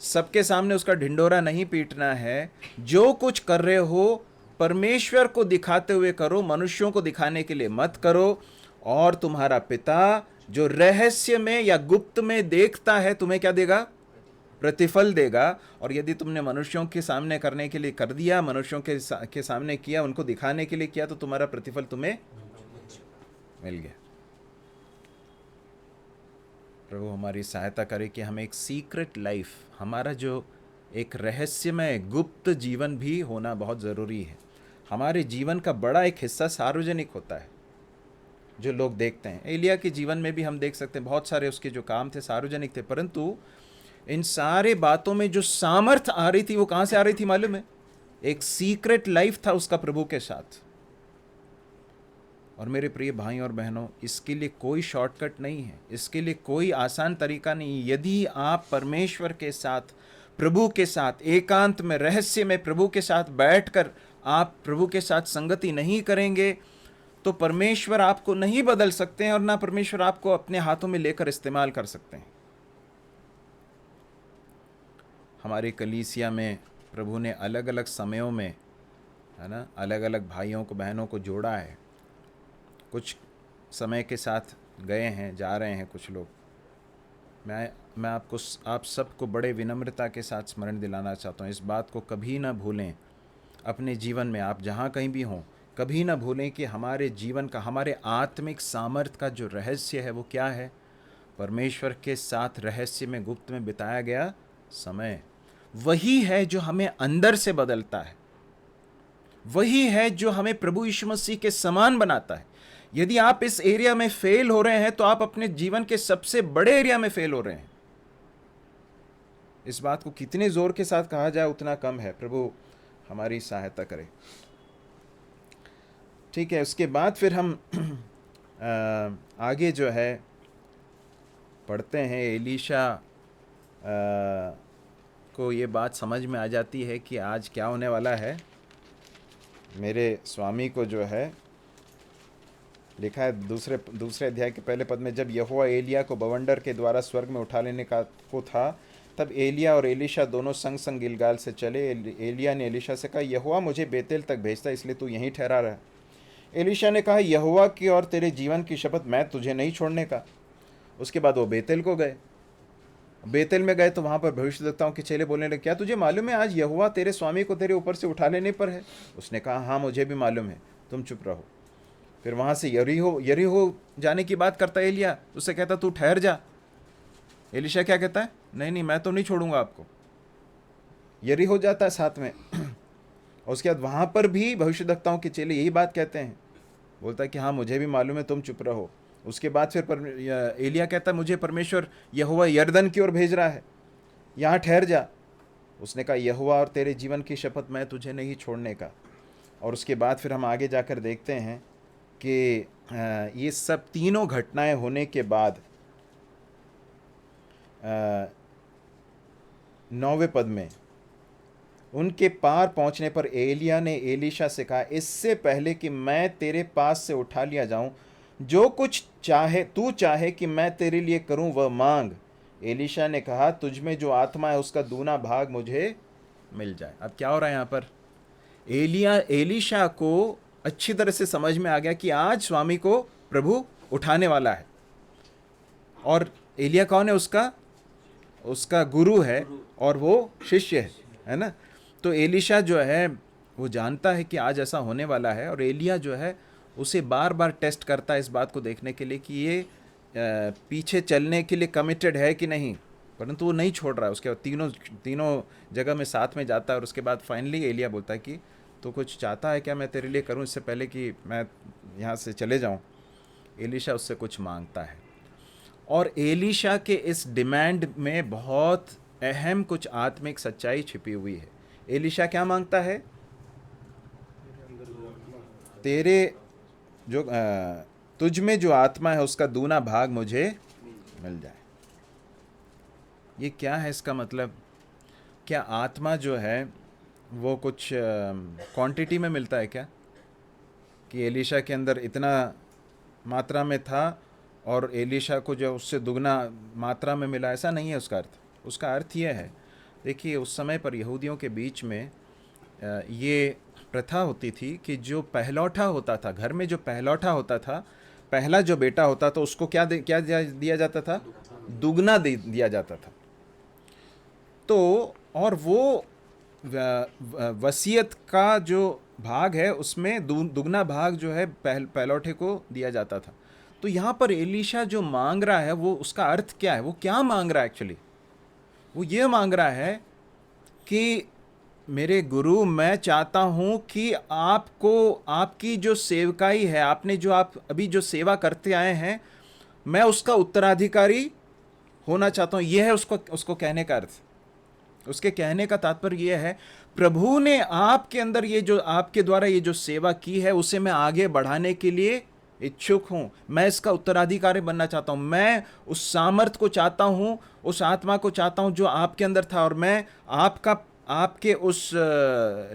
सबके सामने उसका ढिंडोरा नहीं पीटना है। जो कुछ कर रहे हो परमेश्वर को दिखाते हुए करो, मनुष्यों को दिखाने के लिए मत करो। और तुम्हारा पिता जो रहस्य में या गुप्त में देखता है, तुम्हें क्या देगा? प्रतिफल देगा। और यदि तुमने मनुष्यों के सामने करने के लिए कर दिया, मनुष्यों के सामने किया, उनको दिखाने के लिए किया, तो तुम्हारा प्रतिफल तुम्हें मिल गया। प्रभु हमारी सहायता करे कि हमें एक सीक्रेट लाइफ, हमारा जो एक रहस्यमय गुप्त जीवन भी होना बहुत ज़रूरी है। हमारे जीवन का बड़ा एक हिस्सा सार्वजनिक होता है, जो लोग देखते हैं। एलिया के जीवन में भी हम देख सकते हैं, बहुत सारे उसके जो काम थे सार्वजनिक थे, परंतु इन सारे बातों में जो सामर्थ आ रही थी, वो कहाँ से आ रही थी मालूम है? एक सीक्रेट लाइफ था उसका प्रभु के साथ। और मेरे प्रिय भाई और बहनों, इसके लिए कोई शॉर्टकट नहीं है, इसके लिए कोई आसान तरीका नहीं है। यदि आप परमेश्वर के साथ, प्रभु के साथ एकांत में, रहस्य में प्रभु के साथ बैठकर आप प्रभु के साथ संगति नहीं करेंगे, तो परमेश्वर आपको नहीं बदल सकते हैं और ना परमेश्वर आपको अपने हाथों में लेकर इस्तेमाल कर सकते हैं। हमारी कलीसिया में प्रभु ने अलग अलग समयों में, है ना, अलग अलग भाइयों को, बहनों को जोड़ा है। कुछ समय के साथ गए हैं, जा रहे हैं कुछ लोग। मैं आप सबको बड़े विनम्रता के साथ स्मरण दिलाना चाहता हूँ, इस बात को कभी ना भूलें अपने जीवन में। आप जहाँ कहीं भी हों, कभी ना भूलें कि हमारे जीवन का, हमारे आत्मिक सामर्थ्य का जो रहस्य है वो क्या है? परमेश्वर के साथ रहस्य में, गुप्त में बिताया गया समय। वही है जो हमें अंदर से बदलता है, वही है जो हमें प्रभु यीशु मसीह के समान बनाता है। यदि आप इस एरिया में फेल हो रहे हैं, तो आप अपने जीवन के सबसे बड़े एरिया में फेल हो रहे हैं। इस बात को कितने जोर के साथ कहा जाए उतना कम है। प्रभु हमारी सहायता करे। ठीक है, उसके बाद फिर हम आगे जो है पढ़ते हैं। एलीशा को ये बात समझ में आ जाती है कि आज क्या होने वाला है। मेरे स्वामी को जो है लिखा है दूसरे अध्याय के पहले पद में, जब यहोवा एलिया को बवंडर के द्वारा स्वर्ग में उठा लेने को था, तब एलिया और एलीशा दोनों संग संग गिलगाल से चले। एलिया ने एलीशा से कहा, यहोवा मुझे बेतेल तक भेजता, इसलिए तू यहीं ठहरा रहा। एलीशा ने कहा, यहोवा की और तेरे जीवन की शपथ, मैं तुझे नहीं छोड़ने का। उसके बाद वो बेतेल को गए। बेतेल में गए तो वहाँ पर भविष्यद्वक्ताओं के चेले बोलने लगे, क्या तुझे मालूम है आज यहोवा तेरे स्वामी को तेरे ऊपर से उठा लेने पर है? उसने कहा, हाँ मुझे भी मालूम है, तुम चुप रहो। फिर वहाँ से यरीहो जाने की बात करता है एलिया, उससे कहता तू ठहर जा। एलीशा क्या कहता है, नहीं मैं तो नहीं छोड़ूंगा आपको। यरीहो जाता है साथ में। और उसके बाद वहाँ पर भी भविष्यद्वक्ताओं के चेले यही बात कहते हैं। बोलता है कि हाँ मुझे भी मालूम है, तुम चुप रहो। उसके बाद फिर एलिया कहता है, मुझे परमेश्वर यहोवा यरदन की ओर भेज रहा है, यहाँ ठहर जा। उसने कहा, यहोवा और तेरे जीवन की शपथ, मैं तुझे नहीं छोड़ने का। और उसके बाद फिर हम आगे जाकर देखते हैं कि ये सब तीनों घटनाएं होने के बाद 9वें पद में उनके पार पहुंचने पर एलिया ने एलीशा से कहा, इससे पहले कि मैं तेरे पास से उठा लिया जाऊं, जो कुछ चाहे तू चाहे कि मैं तेरे लिए करूं वह मांग। एलीशा ने कहा, तुझ में जो आत्मा है उसका दूना भाग मुझे मिल जाए। अब क्या हो रहा है यहाँ पर? एलीशा को अच्छी तरह से समझ में आ गया कि आज स्वामी को प्रभु उठाने वाला है। और एलिया कौन है? उसका गुरु है और वो शिष्य है ना। तो एलीशा जो है वो जानता है कि आज ऐसा होने वाला है, और एलिया जो है उसे बार बार टेस्ट करता है इस बात को देखने के लिए कि ये पीछे चलने के लिए कमिटेड है कि नहीं, परंतु वो नहीं छोड़ रहा है। उसके बाद तीनों जगह में साथ में जाता है, और उसके बाद फाइनली एलिया बोलता है कि तो कुछ चाहता है क्या मैं तेरे लिए करूं इससे पहले कि मैं यहाँ से चले जाऊं? एलीशा उससे कुछ मांगता है, और एलीशा के इस डिमांड में बहुत अहम कुछ आत्मिक सच्चाई छिपी हुई है। एलीशा क्या मांगता है? तेरे जो तुझ में जो आत्मा है उसका दूना भाग मुझे मिल जाए। ये क्या है इसका मतलब? क्या आत्मा जो है वो कुछ क्वांटिटी में मिलता है क्या, कि एलीशा के अंदर इतना मात्रा में था और एलीशा को जो उससे दुगना मात्रा में मिला? ऐसा नहीं है उसका अर्थ। उसका अर्थ यह है, देखिए उस समय पर यहूदियों के बीच में ये प्रथा होती थी कि जो पहलौठा होता था, घर में जो पहलौठा होता था, पहला जो बेटा होता था, उसको क्या दिया जाता था? दुगना दिया जाता था। तो और वो वसीयत का जो भाग है उसमें दुगना भाग जो है पहलौठे को दिया जाता था। तो यहाँ पर एलीशा जो मांग रहा है वो उसका अर्थ क्या है? वो क्या मांग रहा है एक्चुअली? वो ये मांग रहा है कि मेरे गुरु, मैं चाहता हूँ कि आपको, आपकी जो सेवकाई है, आपने जो आप अभी जो सेवा करते आए हैं, मैं उसका उत्तराधिकारी होना चाहता हूँ। यह है उसको कहने का अर्थ। उसके कहने का तात्पर्य यह है, प्रभु ने आपके अंदर ये जो आपके द्वारा ये जो सेवा की है उसे मैं आगे बढ़ाने के लिए इच्छुक हूं। मैं इसका उत्तराधिकारी बनना चाहता हूं। मैं उस सामर्थ को चाहता हूं, उस आत्मा को चाहता हूं जो आपके अंदर था, और मैं आपके उस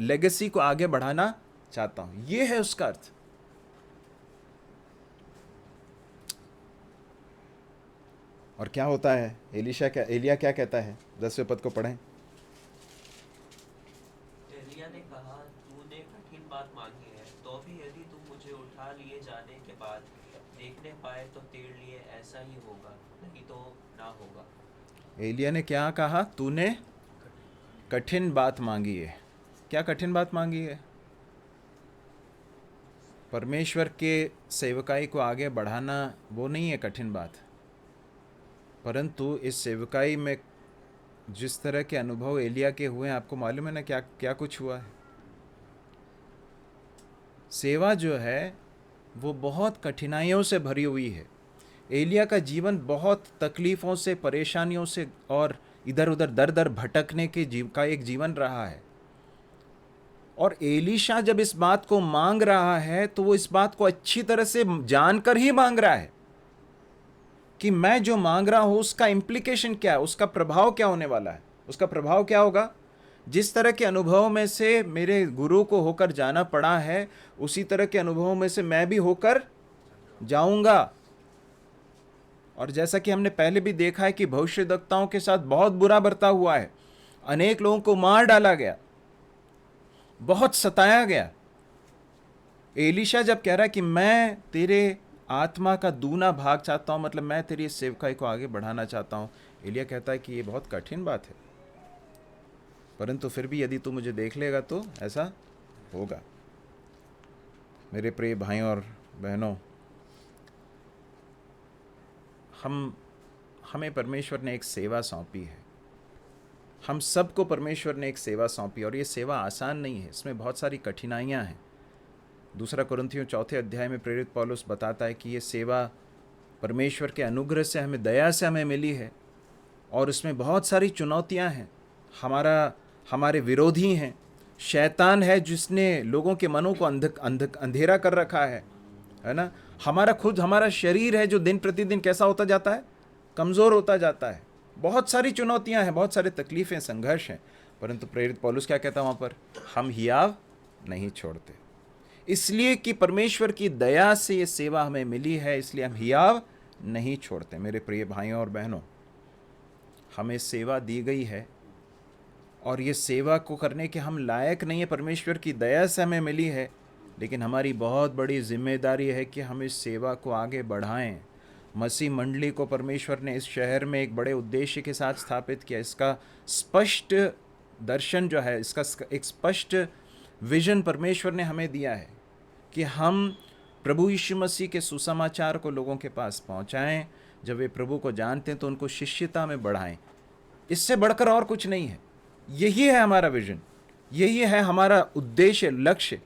लेगेसी को आगे बढ़ाना चाहता हूं। यह है उसका अर्थ। और क्या होता है? एलिया क्या कहता है? 10वें पद को पढ़ें।
एलिया ने कहा, तूने कठिन बात मांगी है, तो भी यदि तू मुझे उठा लिए जाने के बाद देखने पाए तो तेरे लिए ऐसा ही होगा, नहीं तो ना होगा।
एलिया ने क्या कहा? तूने कठिन बात मांगी है। क्या कठिन बात मांगी है? परमेश्वर के सेवकाई को आगे बढ़ाना वो नहीं है कठिन बात, परंतु इस सेवकाई में जिस तरह के अनुभव एलिया के हुए हैं, आपको मालूम है ना क्या क्या कुछ हुआ है। सेवा जो है वो बहुत कठिनाइयों से भरी हुई है। एलिया का जीवन बहुत तकलीफ़ों से, परेशानियों से और इधर उधर दर दर भटकने के का एक जीवन रहा है। और एलीशा जब इस बात को मांग रहा है तो वो इस बात को अच्छी तरह से जानकर ही मांग रहा है कि मैं जो मांग रहा हूं उसका इम्प्लीकेशन क्या है, उसका प्रभाव क्या होने वाला है। उसका प्रभाव क्या होगा? जिस तरह के अनुभव में से मेरे गुरु को होकर जाना पड़ा है, उसी तरह के अनुभवों में से मैं भी होकर जाऊंगा। और जैसा कि हमने पहले भी देखा है कि भविष्यद्वक्ताओं के साथ बहुत बुरा बर्ताव हुआ है। अनेक लोगों को मार डाला गया, बहुत सताया गया। एलीशा जब कह रहा है कि मैं तेरे आत्मा का दूना भाग चाहता हूं, मतलब मैं तेरी सेवकाई को आगे बढ़ाना चाहता हूं, एलिया कहता है कि ये बहुत कठिन बात है, परंतु फिर भी यदि तू मुझे देख लेगा तो ऐसा होगा। मेरे प्रिय भाइयों और बहनों, हमें परमेश्वर ने एक सेवा सौंपी है। हम सबको परमेश्वर ने एक सेवा सौंपी, और ये सेवा आसान नहीं है, इसमें बहुत सारी कठिनाइयाँ हैं। 2 कुरिन्थियों 4 अध्याय में प्रेरित पौलुस बताता है कि ये सेवा परमेश्वर के अनुग्रह से, हमें दया से हमें मिली है, और इसमें बहुत सारी चुनौतियाँ हैं। हमारे विरोधी हैं, शैतान है जिसने लोगों के मनों को अंधेरा कर रखा है, है ना। हमारा शरीर है जो दिन प्रतिदिन कैसा होता जाता है, कमज़ोर होता जाता है। बहुत सारी चुनौतियां हैं, बहुत सारे तकलीफ़ें, संघर्ष हैं, परंतु प्रेरित पौलुस क्या कहता है वहाँ पर, हम हियाव नहीं छोड़ते। इसलिए कि परमेश्वर की दया से ये सेवा हमें मिली है, इसलिए हम हियाव नहीं छोड़ते। मेरे प्रिय भाइयों और बहनों, हमें सेवा दी गई है और ये सेवा को करने के हम लायक नहीं है, परमेश्वर की दया से हमें मिली है, लेकिन हमारी बहुत बड़ी जिम्मेदारी है कि हम इस सेवा को आगे बढ़ाएं। मसीह मंडली को परमेश्वर ने इस शहर में एक बड़े उद्देश्य के साथ स्थापित किया। इसका स्पष्ट दर्शन जो है, इसका एक स्पष्ट विजन परमेश्वर ने हमें दिया है कि हम प्रभु यीशु मसीह के सुसमाचार को लोगों के पास पहुंचाएं। जब वे प्रभु को जानते हैं तो उनको शिष्यता में बढ़ाएं। इससे बढ़कर और कुछ नहीं है। यही है हमारा विजन, यही है हमारा उद्देश्य, लक्ष्य,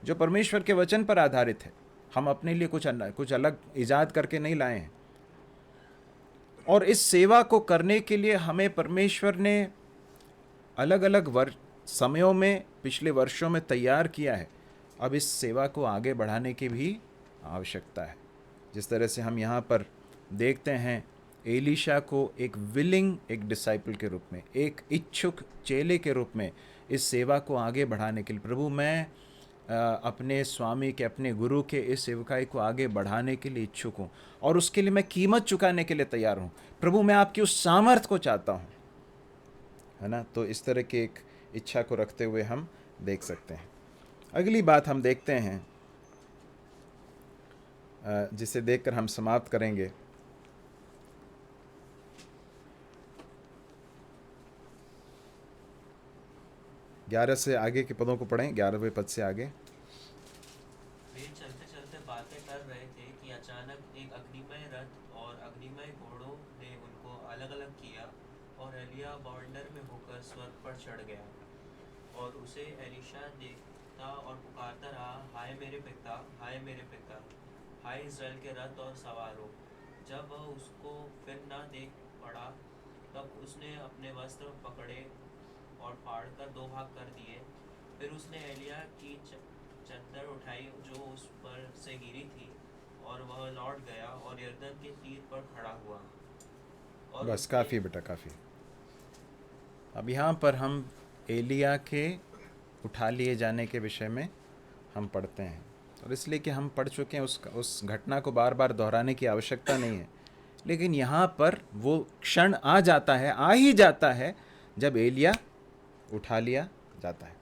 जो परमेश्वर के वचन पर आधारित है। हम अपने लिए कुछ अलग इजाद करके नहीं लाए हैं। और इस सेवा को करने के लिए हमें परमेश्वर ने अलग अलग समयों में, पिछले वर्षों में तैयार किया है। अब इस सेवा को आगे बढ़ाने की भी आवश्यकता है। जिस तरह से हम यहाँ पर देखते हैं, एलीशा को एक विलिंग, एक डिसाइपल के रूप में, एक इच्छुक चेले के रूप में इस सेवा को आगे बढ़ाने के लिए, प्रभु मैं अपने स्वामी के, अपने गुरु के इस सेवकाई को आगे बढ़ाने के लिए इच्छुक हूँ और उसके लिए मैं कीमत चुकाने के लिए तैयार हूँ। प्रभु मैं आपकी उस सामर्थ्य को चाहता हूँ, है ना। तो इस तरह की एक इच्छा को रखते हुए हम देख सकते हैं। अगली बात हम देखते हैं, जिसे देखकर हम समाप्त करेंगे। ग्यारह से आगे के पदों को पढ़ें, 11वें पद से आगे।
वे चलते चलते बातें कर रहे थे कि अचानक एक अग्निमय रथ और अग्निमय घोड़ों ने उनको अलग अलग किया और एलिया बवंडर में होकर स्वर्ग पर चढ़ गया। और उसे एलीशा देखता और पुकारता रहा, हाय मेरे पिता, हाय मेरे पिता, हाय इज़राइल के रथ और सवारों। जब वह उसको फिर न देख पड़ा तब उसने अपने वस्त्र पकड़े और फाड़कर दो भाग कर दिए। फिर उसने एलिया की चद्दर उठाई जो उस पर से गिरी थी और वह लौट गया और यरदन के तीर पर खड़ा हुआ। और
बस काफ़ी बेटा, काफ़ी। अब यहाँ पर हम एलिया के उठा लिए जाने के विषय में हम पढ़ते हैं, और इसलिए कि हम पढ़ चुके हैं, उस घटना को बार बार दोहराने की आवश्यकता नहीं है। लेकिन यहाँ पर वो क्षण आ जाता है, आ ही जाता है, जब एलिया उठा लिया जाता है।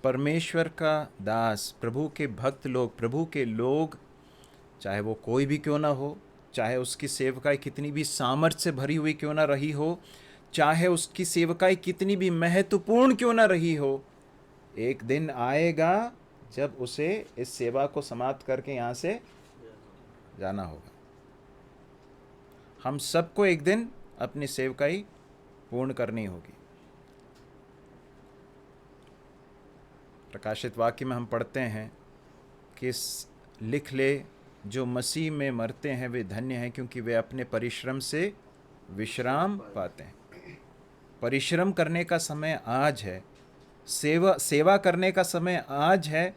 परमेश्वर का दास, प्रभु के भक्त लोग, प्रभु के लोग, चाहे वो कोई भी क्यों ना हो, चाहे उसकी सेवकाई कितनी भी सामर्थ्य से भरी हुई क्यों ना रही हो, चाहे उसकी सेवकाई कितनी भी महत्वपूर्ण क्यों ना रही हो, एक दिन आएगा जब उसे इस सेवा को समाप्त करके यहाँ से जाना होगा। हम सबको एक दिन अपनी सेवकाई पूर्ण करनी होगी। प्रकाशित वाक्य में हम पढ़ते हैं कि लिख ले, जो मसीह में मरते हैं वे धन्य हैं, क्योंकि वे अपने परिश्रम से विश्राम पाते हैं। परिश्रम करने का समय आज है, सेवा करने का समय आज है।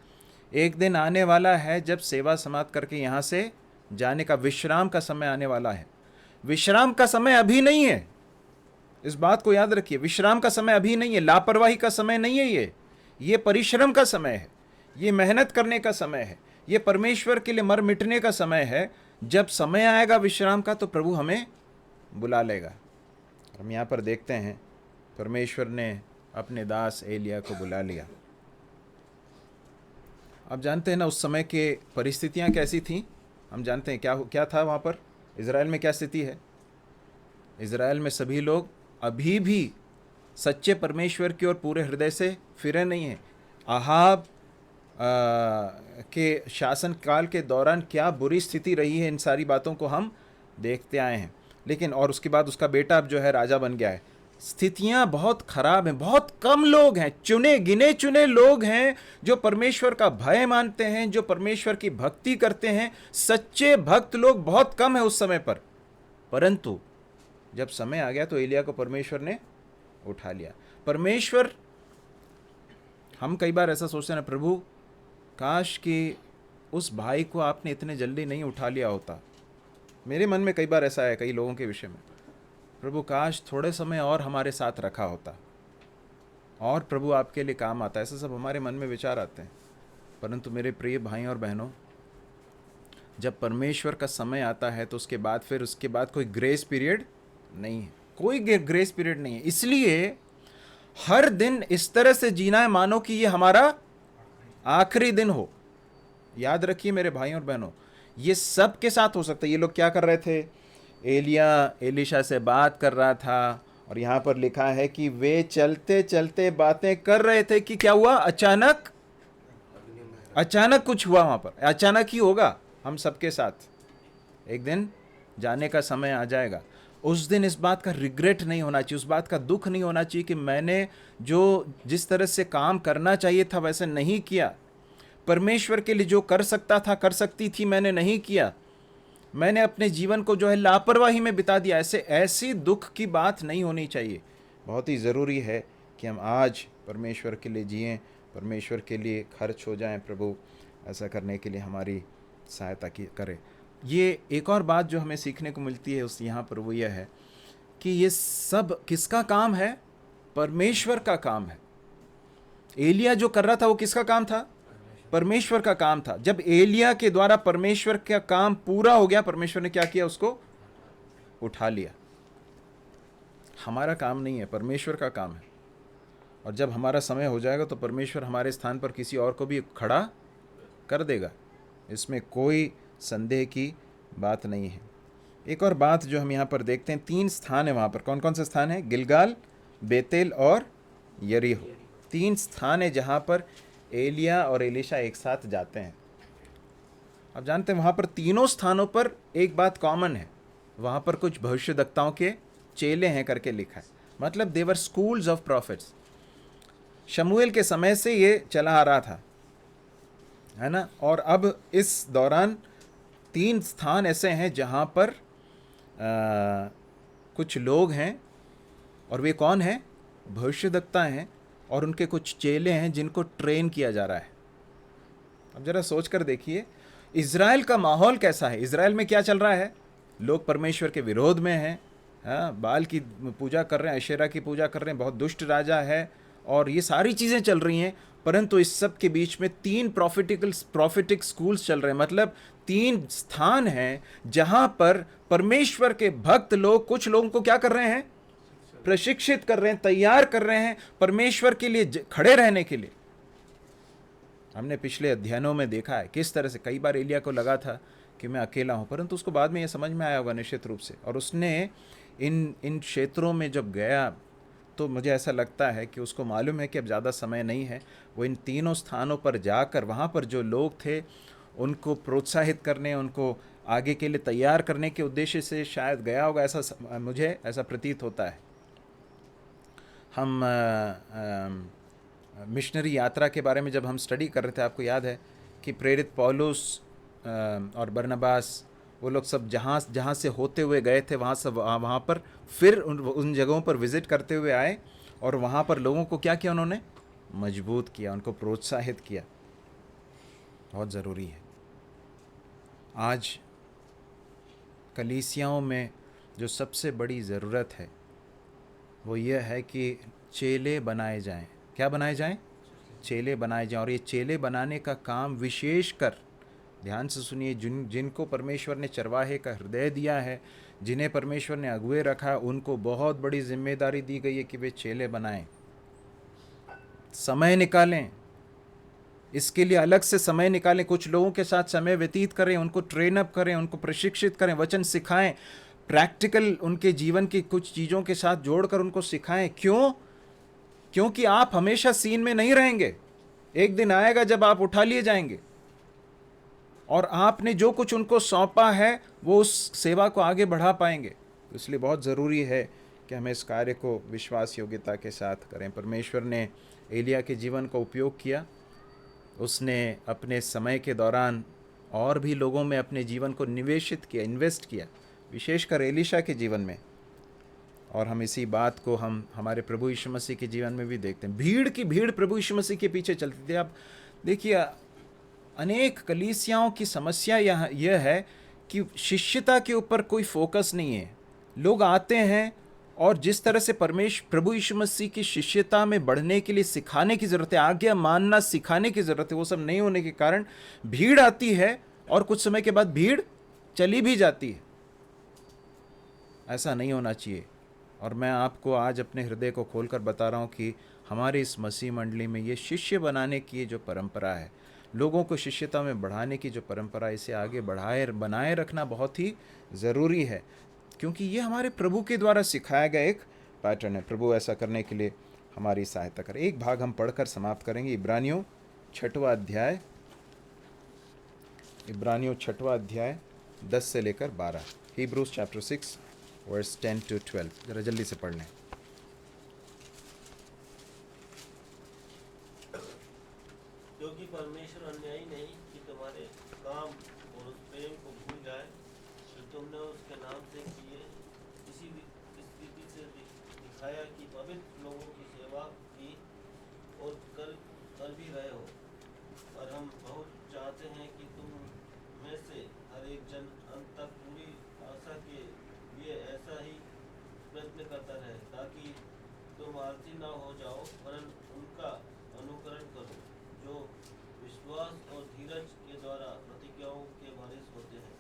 एक दिन आने वाला है जब सेवा समाप्त करके यहाँ से जाने का, विश्राम का समय आने वाला है। विश्राम का समय अभी नहीं है, इस बात को याद रखिए। विश्राम का समय अभी नहीं है, लापरवाही का समय नहीं है, ये परिश्रम का समय है, ये मेहनत करने का समय है, ये परमेश्वर के लिए मर मिटने का समय है। जब समय आएगा विश्राम का तो प्रभु हमें बुला लेगा। हम यहाँ पर देखते हैं परमेश्वर ने अपने दास एलिया को बुला लिया। आप जानते हैं ना उस समय के परिस्थितियाँ कैसी थीं, हम जानते हैं क्या था वहाँ पर। इज़राइल में क्या स्थिति है? इज़राइल में सभी लोग अभी भी सच्चे परमेश्वर की ओर पूरे हृदय से फिरे नहीं हैं। आहाब के शासन काल के दौरान क्या बुरी स्थिति रही है, इन सारी बातों को हम देखते आए हैं। लेकिन और उसके बाद उसका बेटा अब जो है राजा बन गया है। स्थितियां बहुत खराब हैं, बहुत कम लोग हैं, गिने चुने लोग हैं जो परमेश्वर का भय मानते हैं, जो परमेश्वर की भक्ति करते हैं। सच्चे भक्त लोग बहुत कम है उस समय पर। परंतु जब समय आ गया तो एलिया को परमेश्वर ने उठा लिया। परमेश्वर, हम कई बार ऐसा सोचते हैं ना, प्रभु काश कि उस भाई को आपने इतने जल्दी नहीं उठा लिया होता। मेरे मन में कई बार ऐसा है कई लोगों के विषय में, प्रभु काश थोड़े समय और हमारे साथ रखा होता, और प्रभु आपके लिए काम आता। ऐसा सब हमारे मन में विचार आते हैं। परंतु मेरे प्रिय भाई और बहनों, जब परमेश्वर का समय आता है तो उसके बाद कोई ग्रेस पीरियड नहीं है, कोई ग्रेस पीरियड नहीं है। इसलिए हर दिन इस तरह से जीना है मानो कि ये हमारा आखिरी दिन हो। याद रखिए मेरे भाई और बहनों, ये सब के साथ हो सकता है। ये लोग क्या कर रहे थे? एलिया एलीशा से बात कर रहा था, और यहाँ पर लिखा है कि वे चलते चलते बातें कर रहे थे कि क्या हुआ? अचानक कुछ हुआ। वहां पर अचानक ही होगा हम सबके साथ। एक दिन जाने का समय आ जाएगा। उस दिन इस बात का रिग्रेट नहीं होना चाहिए, उस बात का दुख नहीं होना चाहिए कि मैंने जिस तरह से काम करना चाहिए था वैसे नहीं किया। परमेश्वर के लिए जो कर सकता था, कर सकती थी, मैंने नहीं किया। मैंने अपने जीवन को जो है लापरवाही में बिता दिया। ऐसी दुख की बात नहीं होनी चाहिए। बहुत ही ज़रूरी है कि हम आज परमेश्वर के लिए जिएं, परमेश्वर के लिए खर्च हो जाएं। प्रभु ऐसा करने के लिए हमारी सहायता करे। ये एक और बात जो हमें सीखने को मिलती है उस यहाँ पर, वो यह है कि ये सब किसका काम है? परमेश्वर का काम है। एलिया जो कर रहा था वो किसका काम था? परमेश्वर का काम था। जब एलिया के द्वारा परमेश्वर का काम पूरा हो गया, परमेश्वर ने क्या किया? उसको उठा लिया। हमारा काम नहीं है, परमेश्वर का काम है। और जब हमारा समय हो जाएगा तो परमेश्वर हमारे स्थान पर किसी और को भी खड़ा कर देगा, इसमें कोई संदेह की बात नहीं है। एक और बात जो हम यहाँ पर देखते हैं, 3 स्थान है वहाँ पर। कौन कौन से स्थान है? गिलगाल, बेतेल और यरीहो। 3 स्थान है जहाँ पर एलिया और एलीशा एक साथ जाते हैं। आप जानते हैं वहाँ पर तीनों स्थानों पर एक बात कॉमन है, वहाँ पर कुछ भविष्यद्वक्ताओं के चेले हैं करके लिखा है। मतलब देवर स्कूल्स ऑफ प्रॉफिट्स। शमूएल के समय से ये चला आ रहा था, है ना। और अब इस दौरान 3 स्थान ऐसे हैं जहाँ पर कुछ लोग हैं, और वे कौन हैं? भविष्यद्वक्ता हैं, और उनके कुछ चेले हैं जिनको ट्रेन किया जा रहा है। अब जरा सोच कर देखिए इज़राइल का माहौल कैसा है। इज़राइल में क्या चल रहा है? लोग परमेश्वर के विरोध में हैं, हाँ, बाल की पूजा कर रहे हैं, अशेरा की पूजा कर रहे हैं, बहुत दुष्ट राजा है, और ये सारी चीज़ें चल रही हैं। परंतु इस सब के बीच में 3 प्रॉफिटिक स्कूल्स चल रहे हैं। मतलब 3 स्थान हैं जहाँ पर परमेश्वर के भक्त लोग कुछ लोगों को क्या कर रहे हैं? प्रशिक्षित कर रहे हैं, तैयार कर रहे हैं परमेश्वर के लिए खड़े रहने के लिए। हमने पिछले अध्ययनों में देखा है किस तरह से कई बार एलिया को लगा था कि मैं अकेला हूं, परंतु उसको बाद में यह समझ में आया होगा निश्चित रूप से। और उसने इन क्षेत्रों में जब गया तो मुझे ऐसा लगता है कि उसको मालूम है कि अब ज़्यादा समय नहीं है। वो इन तीनों स्थानों पर जाकर वहाँ पर जो लोग थे उनको प्रोत्साहित करने, उनको आगे के लिए तैयार करने के उद्देश्य से शायद गया होगा, ऐसा मुझे ऐसा प्रतीत होता है। हम मिशनरी यात्रा के बारे में जब हम स्टडी कर रहे थे, आपको याद है कि प्रेरित पौलुस और बरनबास, वो लोग सब जहाँ से होते हुए गए थे वहाँ पर फिर उन जगहों पर विज़िट करते हुए आए, और वहाँ पर लोगों को क्या किया? उन्होंने मजबूत किया, उनको प्रोत्साहित किया। बहुत ज़रूरी है। आज कलीसियाओं में जो सबसे बड़ी ज़रूरत है वो ये है कि चेले बनाए जाएं। क्या बनाए जाएं? चेले बनाए जाएं। और ये चेले बनाने का काम विशेषकर, ध्यान से सुनिए, जिनको परमेश्वर ने चरवाहे का हृदय दिया है, जिन्हें परमेश्वर ने अगुए रखा, उनको बहुत बड़ी जिम्मेदारी दी गई है कि वे चेले बनाएं। समय निकालें, इसके लिए अलग से समय निकालें, कुछ लोगों के साथ समय व्यतीत करें, उनको ट्रेन अप करें, उनको प्रशिक्षित करें, वचन सिखाएं, प्रैक्टिकल उनके जीवन की कुछ चीज़ों के साथ जोड़कर उनको सिखाएं। क्यों? क्योंकि आप हमेशा सीन में नहीं रहेंगे। एक दिन आएगा जब आप उठा लिए जाएंगे, और आपने जो कुछ उनको सौंपा है वो उस सेवा को आगे बढ़ा पाएंगे। तो इसलिए बहुत ज़रूरी है कि हमें इस कार्य को विश्वास योग्यता के साथ करें। परमेश्वर ने एलिया के जीवन का उपयोग किया, उसने अपने समय के दौरान और भी लोगों में अपने जीवन को निवेशित किया, इन्वेस्ट किया, विशेषकर एलीशा के जीवन में। और हम इसी बात को हम हमारे प्रभु यीशु मसीह के जीवन में भी देखते हैं। भीड़ की भीड़ प्रभु यीशु मसीह के पीछे चलती थी। आप देखिए, अनेक कलीसियाओं की समस्या यह है कि शिष्यता के ऊपर कोई फोकस नहीं है। लोग आते हैं और जिस तरह से प्रभु यीशु मसीह की शिष्यता में बढ़ने के लिए सिखाने की ज़रूरत है, आज्ञा मानना सिखाने की ज़रूरत है, वो सब नहीं होने के कारण भीड़ आती है और कुछ समय के बाद भीड़ चली भी जाती है। ऐसा नहीं होना चाहिए। और मैं आपको आज अपने हृदय को खोलकर बता रहा हूँ कि हमारे इस मसीह मंडली में ये शिष्य बनाने की जो परंपरा है, लोगों को शिष्यता में बढ़ाने की जो परंपरा, इसे आगे बनाए रखना बहुत ही ज़रूरी है, क्योंकि ये हमारे प्रभु के द्वारा सिखाया गया एक पैटर्न है। प्रभु ऐसा करने के लिए हमारी सहायता करें। एक भाग हम पढ़कर समाप्त करेंगे, इब्रानियों 6वां अध्याय, इब्रानियों 6वां अध्याय 10 से लेकर 12। Hebrews chapter 6 verse 10 to 12। जरा जल्दी से पढ़ लें।
क्योंकि परमेश्वर अन्यायी नहीं कि तुम्हारे काम और उस प्रेम को भूल जाए जो तुमने उसके नाम से किए, इसी स्थिति से दिखाया कि पवित्र लोगों की सेवा की और कर भी रहे हो। और हम बहुत चाहते हैं कि तुम में से हर एक जन अंत तक पूरी आशा के लिए ऐसा ही प्रयत्न करता रहे, ताकि तुम आलसी ना हो जाओ, वरन उनका अनुकरण करो जो विश्वास और धीरज के द्वारा प्रतिज्ञाओं के वारिस होते हैं।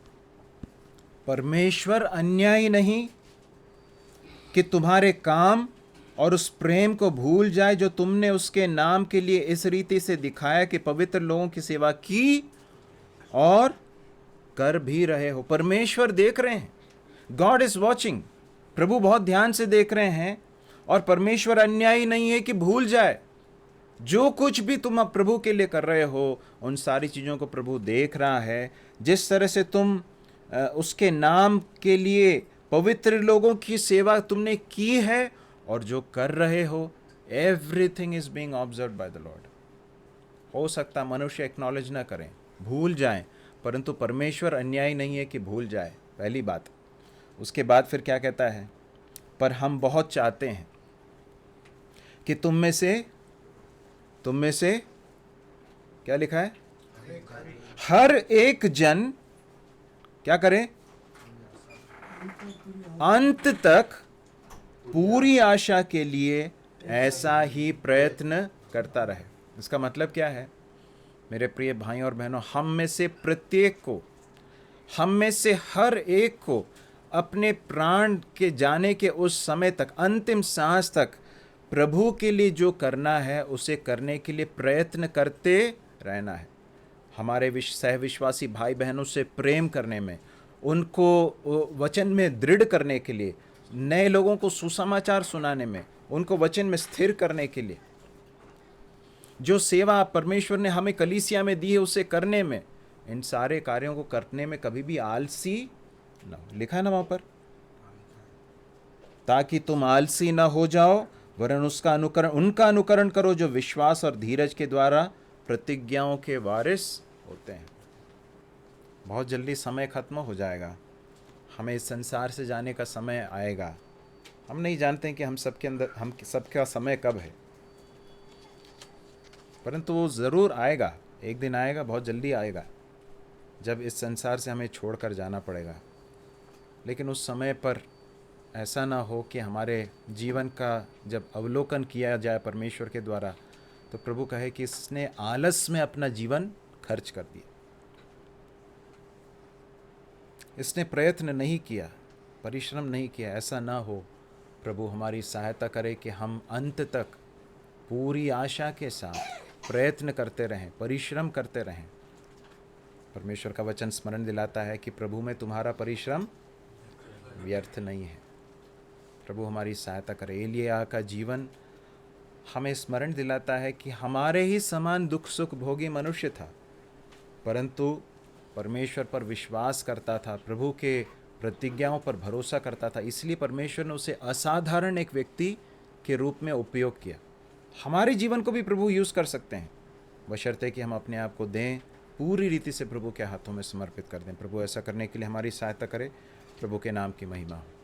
परमेश्वर अन्यायी नहीं कि तुम्हारे काम और उस प्रेम को भूल जाए जो तुमने उसके नाम के लिए इस रीति से दिखाया कि पवित्र लोगों की सेवा की और कर भी रहे हो। परमेश्वर देख रहे हैं, गॉड इज वॉचिंग। प्रभु बहुत ध्यान से देख रहे हैं और परमेश्वर अन्यायी नहीं है कि भूल जाए। जो कुछ भी तुम अब प्रभु के लिए कर रहे हो, उन सारी चीज़ों को प्रभु देख रहा है। जिस तरह से तुम उसके नाम के लिए पवित्र लोगों की सेवा तुमने की है और जो कर रहे हो, everything is being observed by the Lord. हो सकता मनुष्य एक्नॉलेज ना करें, भूल जाएं, परंतु परमेश्वर अन्यायी नहीं है कि भूल जाए, पहली बात। उसके बाद फिर क्या कहता है, पर हम बहुत चाहते हैं कि तुम में से क्या लिखा है, हर एक जन क्या करे, अंत तक पूरी आशा के लिए ऐसा ही प्रयत्न करता रहे। इसका मतलब क्या है मेरे प्रिय भाई और बहनों, हम में से प्रत्येक को, हम में से हर एक को अपने प्राण के जाने के उस समय तक, अंतिम सांस तक प्रभु के लिए जो करना है उसे करने के लिए प्रयत्न करते रहना है। हमारे सहविश्वासी भाई बहनों से प्रेम करने में, उनको वचन में दृढ़ करने के लिए, नए लोगों को सुसमाचार सुनाने में, उनको वचन में स्थिर करने के लिए, जो सेवा परमेश्वर ने हमें कलीसिया में दी है उसे करने में, इन सारे कार्यों को करने में कभी भी आलसी ना हो। लिखा है ना वहां पर, ताकि तुम आलसी ना हो जाओ, वरन उनका अनुकरण करो जो विश्वास और धीरज के द्वारा प्रतिज्ञाओं के वारिस होते हैं। बहुत जल्दी समय खत्म हो जाएगा, हमें इस संसार से जाने का समय आएगा। हम नहीं जानते हैं कि हम सबका समय कब है, परंतु वो ज़रूर आएगा, एक दिन आएगा, बहुत जल्दी आएगा, जब इस संसार से हमें छोड़कर जाना पड़ेगा। लेकिन उस समय पर ऐसा ना हो कि हमारे जीवन का जब अवलोकन किया जाए परमेश्वर के द्वारा, तो प्रभु कहे कि इसने आलस में अपना जीवन खर्च कर दिया, इसने प्रयत्न नहीं किया, परिश्रम नहीं किया। ऐसा ना हो। प्रभु हमारी सहायता करे कि हम अंत तक पूरी आशा के साथ प्रयत्न करते रहें, परिश्रम करते रहें। परमेश्वर का वचन स्मरण दिलाता है कि प्रभु में तुम्हारा परिश्रम व्यर्थ नहीं है। प्रभु हमारी सहायता करे। एलिया का जीवन हमें स्मरण दिलाता है कि हमारे ही समान दुख सुख भोगी मनुष्य था, परंतु परमेश्वर पर विश्वास करता था, प्रभु के प्रतिज्ञाओं पर भरोसा करता था, इसलिए परमेश्वर ने उसे असाधारण एक व्यक्ति के रूप में उपयोग किया। हमारे जीवन को भी प्रभु यूज़ कर सकते हैं, बशर्ते कि हम अपने आप को दें, पूरी रीति से प्रभु के हाथों में समर्पित कर दें। प्रभु ऐसा करने के लिए हमारी सहायता करे। प्रभु के नाम की महिमा हो।